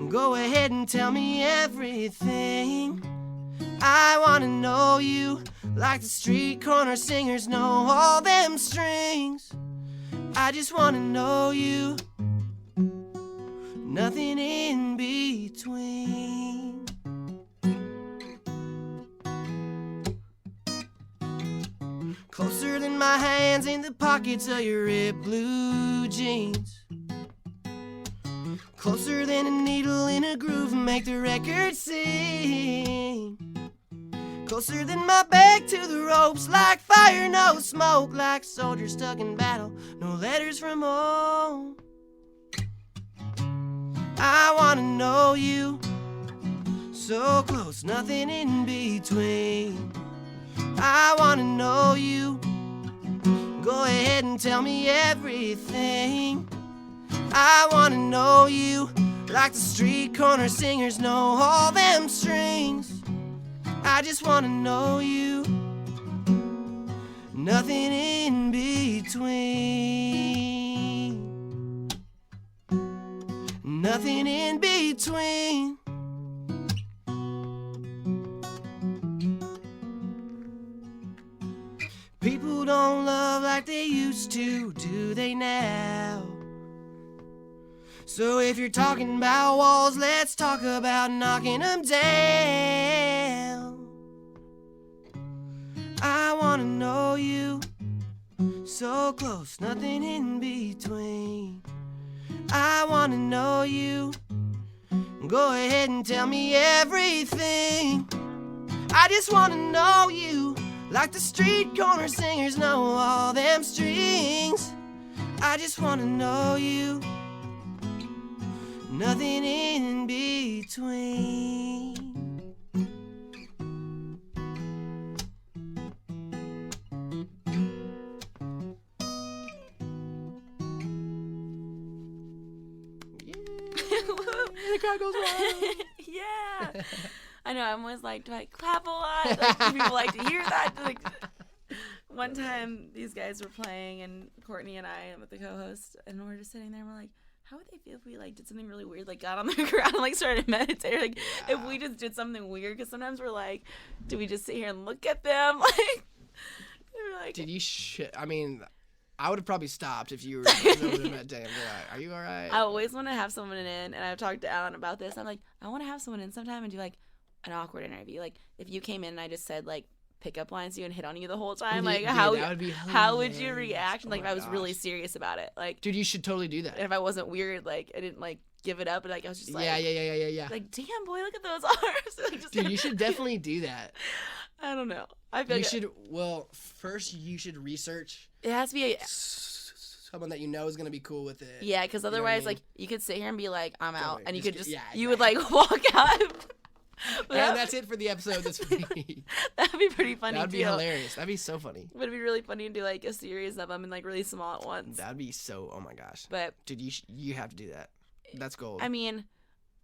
Go ahead and tell me everything. I wanna know you like the street corner singers know all them strings. I just wanna know you. nothing in between. Closer than my hands in the pockets of your ripped blue jeans. Closer than a needle in a groove, make the record sing. Closer than my back to the ropes, like fire, no smoke, like soldiers stuck in battle, no letters from home. I wanna know you, so close, nothing in between. I wanna know you, go ahead and tell me everything. I wanna know you, like the street corner singers know all them strings. I just wanna know you, nothing in between. Nothing in between. People don't love like they used to, do they now? So if you're talking about walls, let's talk about knocking them down. I wanna know you, so close, nothing in between. I wanna know you, go ahead and tell me everything. I just wanna know you, like the street corner singers know all them strings. I just wanna know you, nothing in between. The crowd goes wild.
Yeah. I know, I'm always like, do I clap a lot? Like, do people like to hear that? Like, one time, these guys were playing, and Courtney and I, with the co-host, and we're just sitting there, and we're like, how would they feel if we, like, did something really weird, like, got on the ground and, like, started meditating? Like, if we just did something weird, because sometimes we're like, do we just sit here and look at them? Like, we're like...
Did you I mean... I would have probably stopped if you were over there meditating. Like, are you all right?
I always want to have someone in, and I've talked to Alan about this. I'm like, I want to have someone in sometime and do, like, an awkward interview. Like, if you came in and I just said, like, pickup lines to you and hit on you the whole time, like,
Dude,
how would you react?
Oh
Like, if I was really serious about it. Like,
dude, you should totally do that.
And if I wasn't weird, like, I didn't, like, give it up. And, like, I was just like...
Yeah.
Like, damn, boy, look at those arms. Like, just,
dude, you should definitely do that.
I don't know. I feel
you should... Well, first you should research...
It has to be...
someone that you know is gonna be cool with it.
Yeah, because otherwise,
you know what I mean?
Like, you could sit here and be like, I'm out, and you could just,
exactly.
you would, like, walk out.
And that's it for the episode this week.
That'd be pretty funny,
That'd be hilarious. That'd be so funny.
Would be really funny to do, like, a series of them and, like, really small at once.
That'd be so, oh my gosh.
But.
Dude, you have to do that. That's gold.
I mean,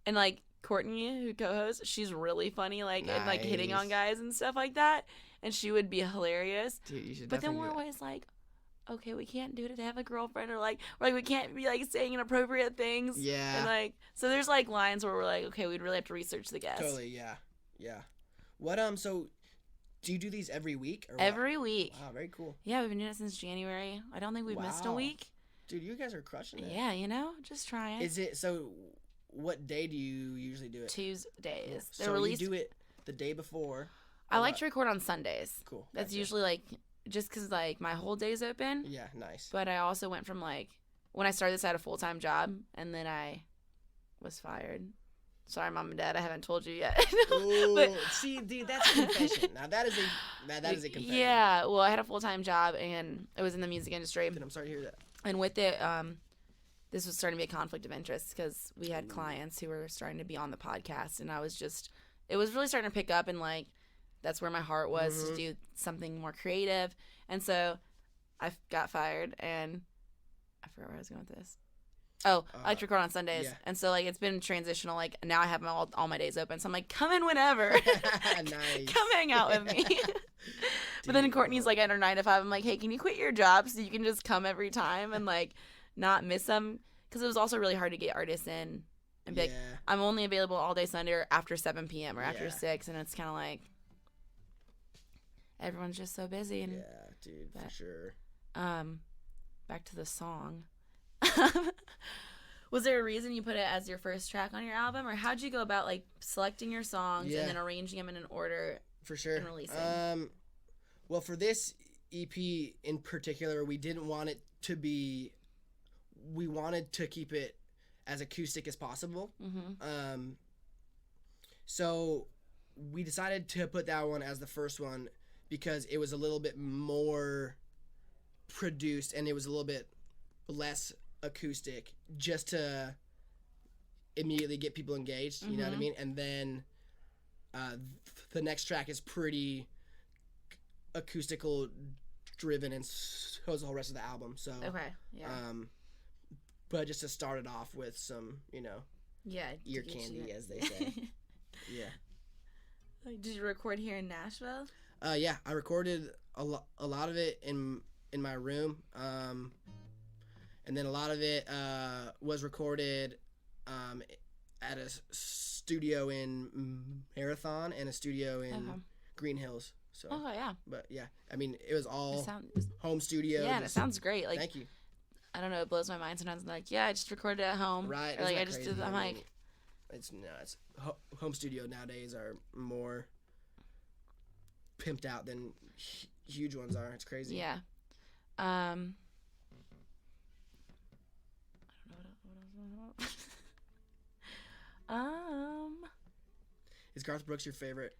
and, like, Courtney, who co-hosts, she's really funny, like, and, like, hitting on guys and stuff like that. And she would be hilarious.
Dude, you should
but then we're always like, okay, we can't do it to have a girlfriend, or like we can't be like saying inappropriate things.
Yeah.
And like, so there's like lines where we're like, okay, we'd really have to research the guest.
Totally, yeah. What so do you do these every week or
every week?
Wow, very cool.
Yeah, we've been doing it since January. I don't think we've missed a week.
Dude, you guys are crushing it.
Yeah, you know, just trying.
Is it so? What day do you usually do it?
Tuesdays.
Cool.
So
you do it the day before.
I like to record on Sundays.
Cool.
That's usually like just because like my whole day's open.
Yeah, nice.
But I also went from like when I started this, I had a full-time job, and then I was fired. Sorry, Mom and Dad, I haven't told you yet.
Ooh,
but,
see, dude, that's a confession. Now that is a confession.
Yeah, well, I had a full-time job, and it was in the music industry.
Dude, I'm sorry to hear that.
And with it, this was starting to be a conflict of interest because we had clients who were starting to be on the podcast, and it was really starting to pick up, and like that's where my heart was to do something more creative. And so I got fired, and I forgot where I was going with this. Oh, I like to record on Sundays.
Yeah.
And so, like, it's been transitional. Like, now I have all my days open. So I'm like, come in whenever.
Nice.
Come hang out with me. But then Courtney's like, at her 9 to 5, I'm like, hey, can you quit your job so you can just come every time and, like, not miss them? Because it was also really hard to get artists in and be like, I'm only available all day Sunday or after 7 p.m. or after 6. And it's kind of like, everyone's just so busy. And,
yeah, dude, for sure.
Back to the song. Was there a reason you put it as your first track on your album, or how'd you go about like selecting your songs and then arranging them in an order?
For sure.
And releasing?
Well, for this EP in particular, we didn't want it to be. We wanted to keep it as acoustic as possible.
Mm-hmm.
So we decided to put that one as the first one because it was a little bit more produced and it was a little bit less acoustic, just to immediately get people engaged. You know what I mean? And then the next track is pretty acoustical driven, and so is the whole rest of the album. So but just to start it off with some, ear candy, as they say. Yeah.
Did you record here in Nashville?
Yeah, I recorded a lot of it in my room, and then a lot of it was recorded at a studio in Marathon and a studio in Green Hills. So, but yeah, I mean, it was all home studio.
Yeah, and it sounds great. Like,
thank you.
I don't know, it blows my mind sometimes. I'm like, yeah, I just recorded it at home.
Right.
Or like, I just did. I'm like,
it's home studio nowadays are more pimped out than huge ones are. It's crazy.
Yeah. I don't know what else.
Is Garth Brooks your favorite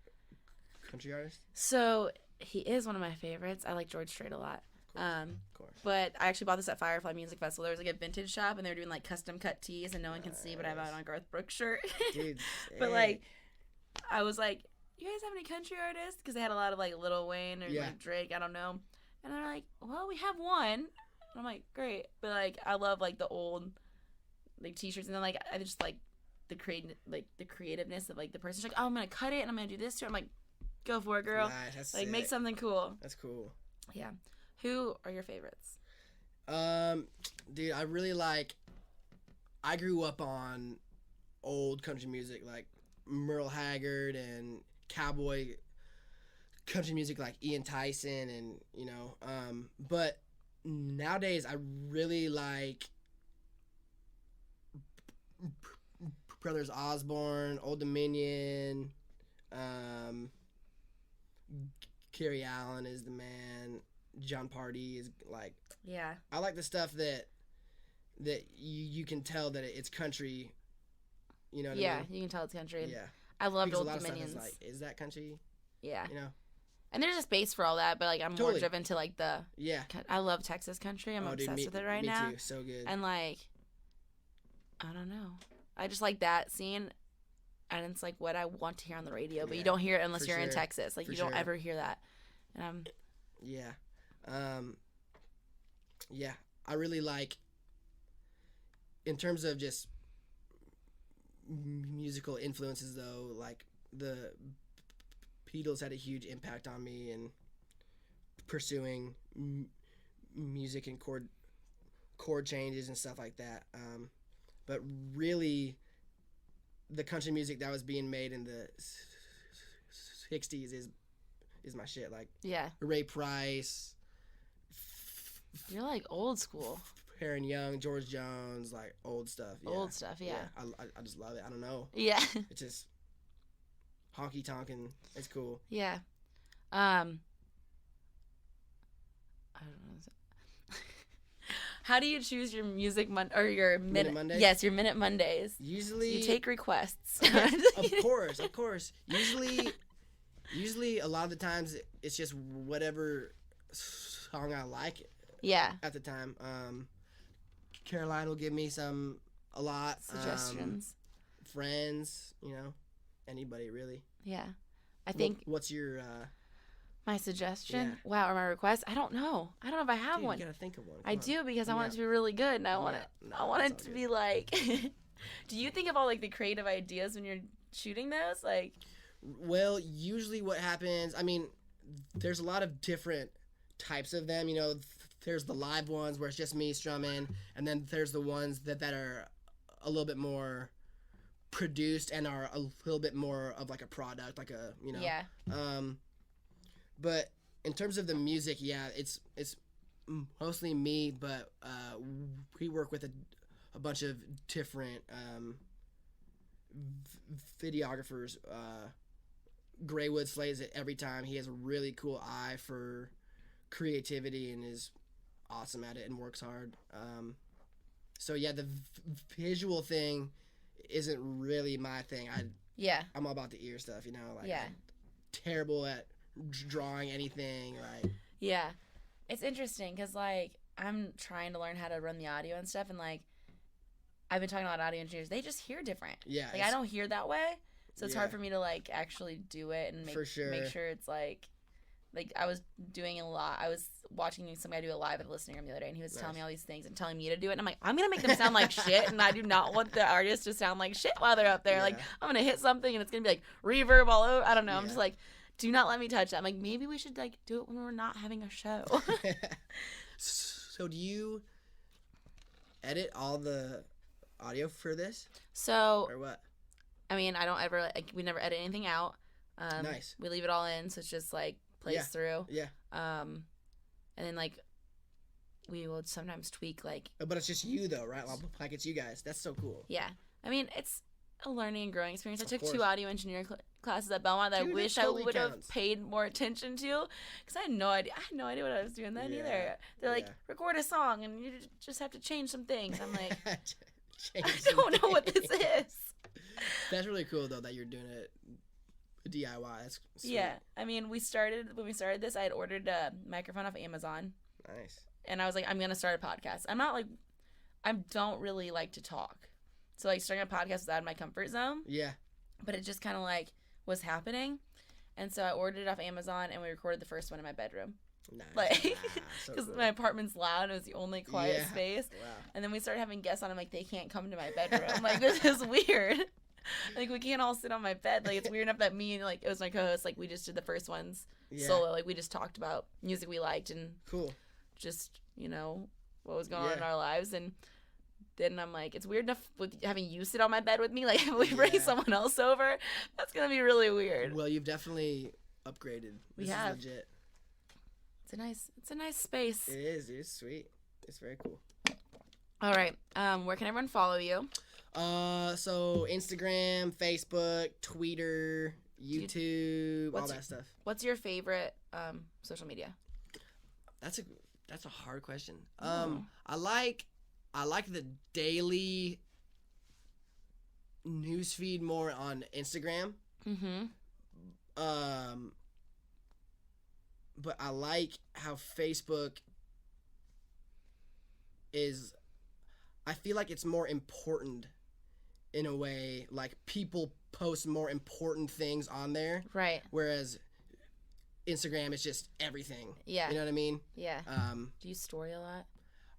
country artist?
So he is one of my favorites. I like George Strait a lot.
Of course.
But I actually bought this at Firefly Music Festival. There was like a vintage shop, and they were doing like custom cut tees, and no one can see, but I bought it on a Garth Brooks shirt.
Dude,
but like, I was like, "You guys have any country artists?" Because they had a lot of like Lil Wayne or like Drake. I don't know. And they're like, "Well, we have one." And I'm like, "Great," but like, I love like the old like t-shirts, and then like I just like the creativeness of like the person's like, "Oh, I'm gonna cut it and I'm gonna do this to it." I'm like, "Go for it, girl!"
Nice, that's
like
sick.
Make something cool.
That's cool.
Yeah. Who are your favorites?
Dude, I really like. I grew up on old country music like Merle Haggard and cowboy country music like Ian Tyson, and but nowadays I really like Brothers Osborne, Old Dominion, Gary Allen is the man. John Party is like, I like the stuff that you can tell that it's country. You know what I mean? Yeah,
you can tell it's country.
Yeah,
I loved Old
Dominions. A lot
Dominions.
of stuff is like, is that country?
Yeah, and there's a space for all that, but like I'm more driven to like the I love Texas country. I'm obsessed with it right now.
Me too. So good.
And like, I don't know, I just like that scene, and it's like what I want to hear on the radio, but you don't hear it unless you're in Texas. Like you don't ever hear that, and I really like, in terms of just musical influences though, like the Beatles had a huge impact on me and pursuing music and chord changes and stuff like that. But really, the country music that was being made in the 60s is my shit. Like Ray Price. You're like old school.
Aaron Young, George Jones, like old stuff. Yeah.
Old stuff, yeah.
I just love it. I don't know.
Yeah.
It's just honky tonkin'. It's cool.
Yeah. I don't know. How do you choose your music or your minute
Mondays?
Yes, your Minute Mondays.
Usually,
so you take requests.
Of course. Usually, a lot of the times it's just whatever song I like.
Yeah.
At the time, Caroline will give me a lot
suggestions.
Friends, anybody really.
Yeah, I think.
What's your?
My suggestion? Yeah. Wow, or my request? I don't know. I don't know if I have one.
You gotta think of one.
I do, because I want it to be really good, and I want it to be like. Do you think of all like the creative ideas when you're shooting those? Like.
Well, usually what happens. I mean, there's a lot of different types of them. There's the live ones where it's just me strumming, and then there's the ones that are a little bit more produced and are a little bit more of like a product, like a
Yeah.
But in terms of the music, it's mostly me, but we work with a bunch of different videographers. Graywood slays it every time. He has a really cool eye for creativity and is awesome at it and works hard. So yeah, the visual thing isn't really my thing. I'm all about the ear stuff, you know. Like, I'm terrible at drawing anything. Like,
yeah, it's interesting because like I'm trying to learn how to run the audio and stuff, and like I've been talking to a lot of audio engineers. They just hear different.
Yeah,
like I don't hear that way, so it's hard for me to like actually do it and make sure it's like I was doing a lot. I was watching some guy do a live at the listening room the other day, and he was telling me all these things and telling me to do it. And I'm like, I'm gonna make them sound like shit, and I do not want the artist to sound like shit while they're up there. Like I'm gonna hit something and it's gonna be like reverb all over. I don't know. I'm just like, do not let me touch that. I'm like, maybe we should like do it when we're not having a show.
So do you edit all the audio for this?
So
or what?
I mean, I don't ever like we never edit anything out.
Nice.
We leave it all in, so it's just like plays through.
Yeah.
And then like we will sometimes tweak like.
But it's just you though, right? Like it's you guys. That's so cool.
Yeah. I mean, it's a learning and growing experience. I took 2 audio engineering classes at Belmont that I wish totally I would have paid more attention to, because I had no idea. I had no idea what I was doing then either. They're like, record a song and you just have to change some things. I'm like, I don't know what this is.
That's really cool though that you're doing it DIY. That's sweet.
Yeah, I mean, when we started this, I had ordered a microphone off Amazon.
Nice. And
I was like, I'm gonna start a podcast. I don't really like to talk, so like starting a podcast was out of my comfort zone.
Yeah. But
it just kind of like was happening, and so I ordered it off Amazon, and we recorded the first one in my bedroom.
Nice.
Like, because my apartment's loud, and it was the only quiet space.
Wow.
And then we started having guests on. I'm like, they can't come to my bedroom. I'm like, this is weird. Like, we can't all sit on my bed. Like, it's weird enough that me and, like, it was my co-host, like, we just did the first ones solo. Like, we just talked about music we liked and just, you know, what was going on in our lives. And then I'm like, it's weird enough with having you sit on my bed with me. Like, if we bring someone else over, that's going to be really weird.
Well, you've definitely upgraded. This is legit.
It's a nice space.
It is, dude. It's sweet. It's very cool.
All right. Where can everyone follow you?
So Instagram, Facebook, Twitter, YouTube, all that stuff.
What's your favorite social media?
That's a hard question. I like the daily newsfeed more on Instagram.
Mm-hmm.
But I like how Facebook is. I feel like it's more important in a way. Like, people post more important things on there.
Right.
Whereas Instagram is just everything.
Yeah.
You know what I mean?
Yeah. Do you story a lot?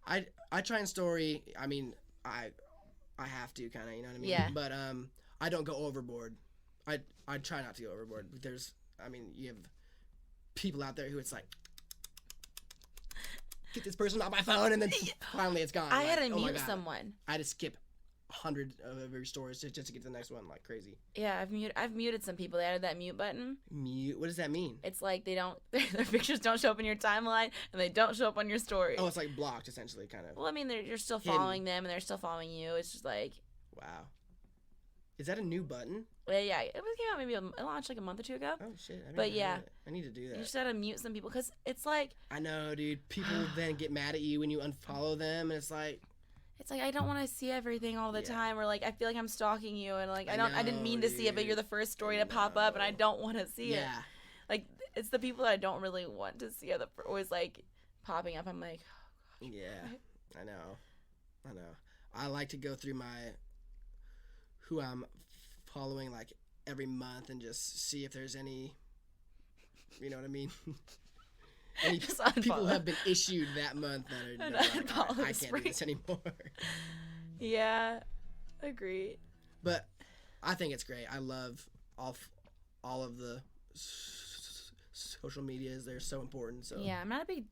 I try and story. I mean, I have to kind of, you know what I mean?
Yeah.
But I don't go overboard. I try not to go overboard. You have people out there who it's like, get this person on my phone, and then finally it's gone.
I had to mute someone.
I had to skip 100 of every stories just to get to the next one, like crazy.
Yeah, I've muted some people. They added that mute button.
Mute? What does that mean?
It's like their pictures don't show up in your timeline, and they don't show up on your story.
Oh, it's like blocked, essentially, kind of.
Well, I mean, you're still following them, and they're still following you. It's just like...
Wow. Is that a new button?
Yeah, it came out maybe it launched like a month or 2 ago.
Oh shit! I need to do that.
You just gotta mute some people because it's like.
I know, dude. People then get mad at you when you unfollow them, and it's like
I don't want to see everything all the time, or like I feel like I'm stalking you, and like I didn't mean to see it, but you're the first story to pop up, and I don't want to see it. Like, it's the people that I don't really want to see that are always like popping up. I'm like, oh, gosh,
yeah, I know. I like to go through who I'm following like every month and just see if there's any, you know what I mean? Any people have been issued that month that are like, I can't do this anymore.
Yeah, agree.
But I think it's great. I love all of the social medias. They're so important. So
yeah, I'm not a big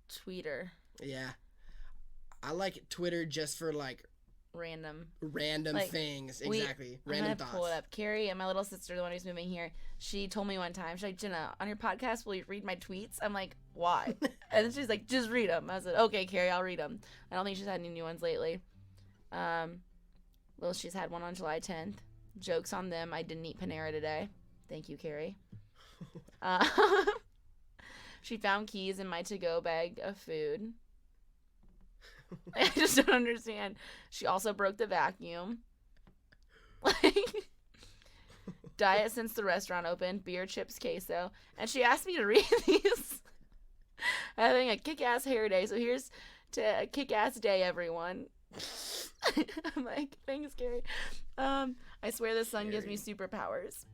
tweeter.
Yeah, I like Twitter just for like
random
like, things. Exactly. Random thoughts.
Pull it up. Carrie and my little sister, the one who's moving here, she told me one time, she's like, Jenna, on your podcast, will you read my tweets? I'm like, why? And then she's like, just read them. I said, okay, Carrie, I'll read them. I don't think she's had any new ones lately. Well, she's had one on July 10th. Joke's on them. I didn't eat Panera today. Thank you, Carrie. She found keys in my to-go bag of food. I just don't understand. She also broke the vacuum. Like, diet since the restaurant opened. Beer, chips, queso. And she asked me to read these. Having a kick-ass hair day. So here's to a kick-ass day, everyone. I'm like, thanks, Carrie. I swear the sun gives me superpowers.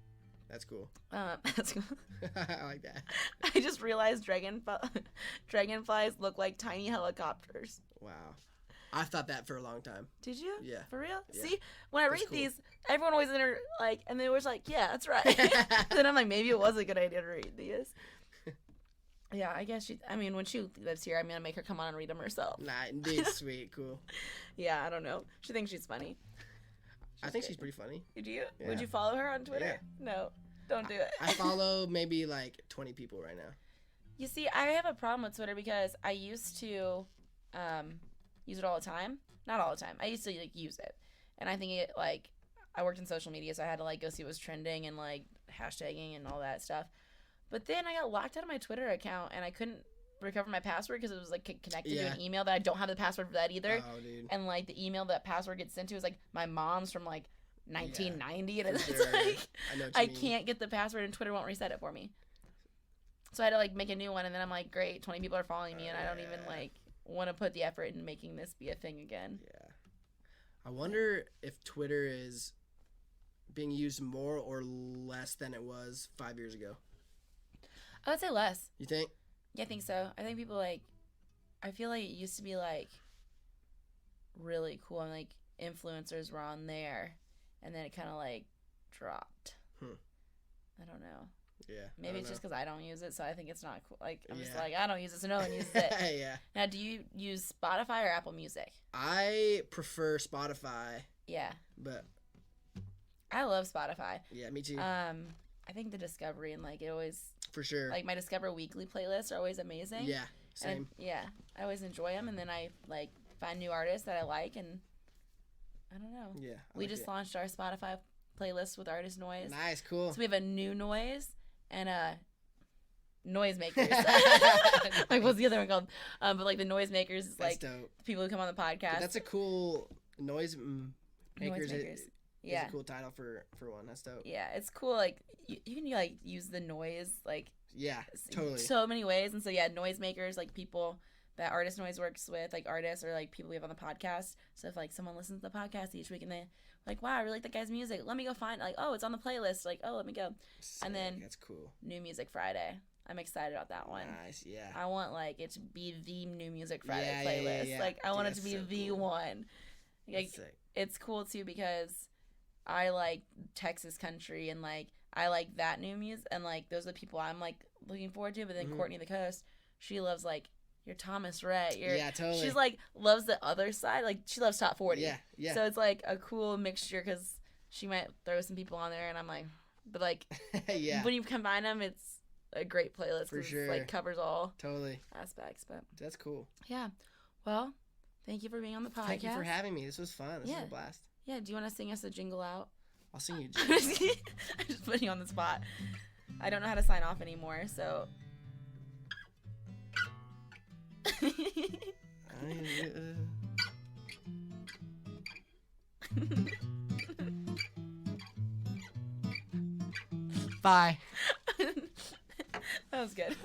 That's cool.
That's cool.
I like that.
I just realized dragonflies look like tiny helicopters.
Wow. I've thought that for a long time.
Did you?
Yeah.
For real?
Yeah.
See, when I
That's
read
cool.
these, everyone always and they were like, yeah, that's right. Then I'm like, maybe it was a good idea to read these. Yeah, I guess when she lives here, I'm going to make her come on and read them herself.
Nah, indeed. Sweet. Cool.
Yeah, I don't know. She thinks she's funny.
I think she's pretty funny.
Did you?
Yeah.
Would you follow her on Twitter?
Yeah.
No, don't do it.
I follow maybe like 20 people right now.
You see, I have a problem with Twitter because I used to use it all the time. Not all the time. I used to use it. And I think it I worked in social media, so I had to go see what was trending and hashtagging and all that stuff. But then I got locked out of my Twitter account and I couldn't recover my password because it was connected to an email that I don't have the password for that either.
Oh, dude.
And the email that password gets sent to is my mom's from 1990, and it's
Sure. I know what you mean.
can't get the password and Twitter won't reset it for me. So I had to make a new one, and then I'm like, great, 20 people are following me, and I don't even want to put the effort into making this be a thing again.
Yeah. I wonder if Twitter is being used more or less than it was 5 years ago.
I would say less.
You think?
Yeah, I think so. I think people I feel like it used to be really cool and influencers were on there, and then it kind of dropped. I don't know.
Yeah.
Maybe it's just because I don't use it, so I think it's not cool. I'm just
Yeah.
I don't use it, so no one uses it.
Yeah.
Now, do you use Spotify or Apple Music?
I prefer Spotify,
Yeah,
but
I love Spotify.
yeah, me too.
I think the Discovery and it always
For sure.
my Discover Weekly playlists are always amazing.
Yeah, same.
And, yeah, I always enjoy them, and then I find new artists that I like, and I don't know.
Yeah.
We just launched our Spotify playlist with artist Noize.
Nice, cool.
So we have a new Noize and a Noisemakers. What's the other one called? But the Noisemakers is
That's dope.
the people who come on the podcast.
That's a cool noise makers.
Noisemakers.
Is
Yeah.
a cool title for one. That's dope.
Yeah, it's cool. You can use the noise
Yeah, totally.
so many ways, and so yeah, Noisemakers, people that Artist Noize works with, artists or people we have on the podcast. So if someone listens to the podcast each week and they wow, I really like that guy's music, let me go find oh, it's on the playlist, oh, let me go.
Sick,
And then
that's cool.
New Music Friday. I'm excited about that one.
Nice, yeah.
I want it to be the New Music Friday
Yeah,
playlist.
yeah.
I want it
That's
to be
so
the
cool.
one.
That's sick.
It's cool too because I like Texas country and I like that new music, and those are the people I'm looking forward to. But then Courtney the Coast, she loves your Thomas Rhett.
Yeah, totally.
She's loves the other side. She loves top 40.
Yeah, yeah.
So it's a cool mixture because she might throw some people on there, and I'm but
yeah,
when you combine them, it's a great playlist.
For
'cause
sure.
It covers all
totally.
aspects. But
That's cool.
yeah, well, thank you for being on the podcast.
Thank you for having me. This was fun. This was a blast.
Yeah, do you want to sing us a jingle out?
I'll sing you.
I'm just putting you on the spot. I don't know how to sign off anymore, so.
Bye.
That was good.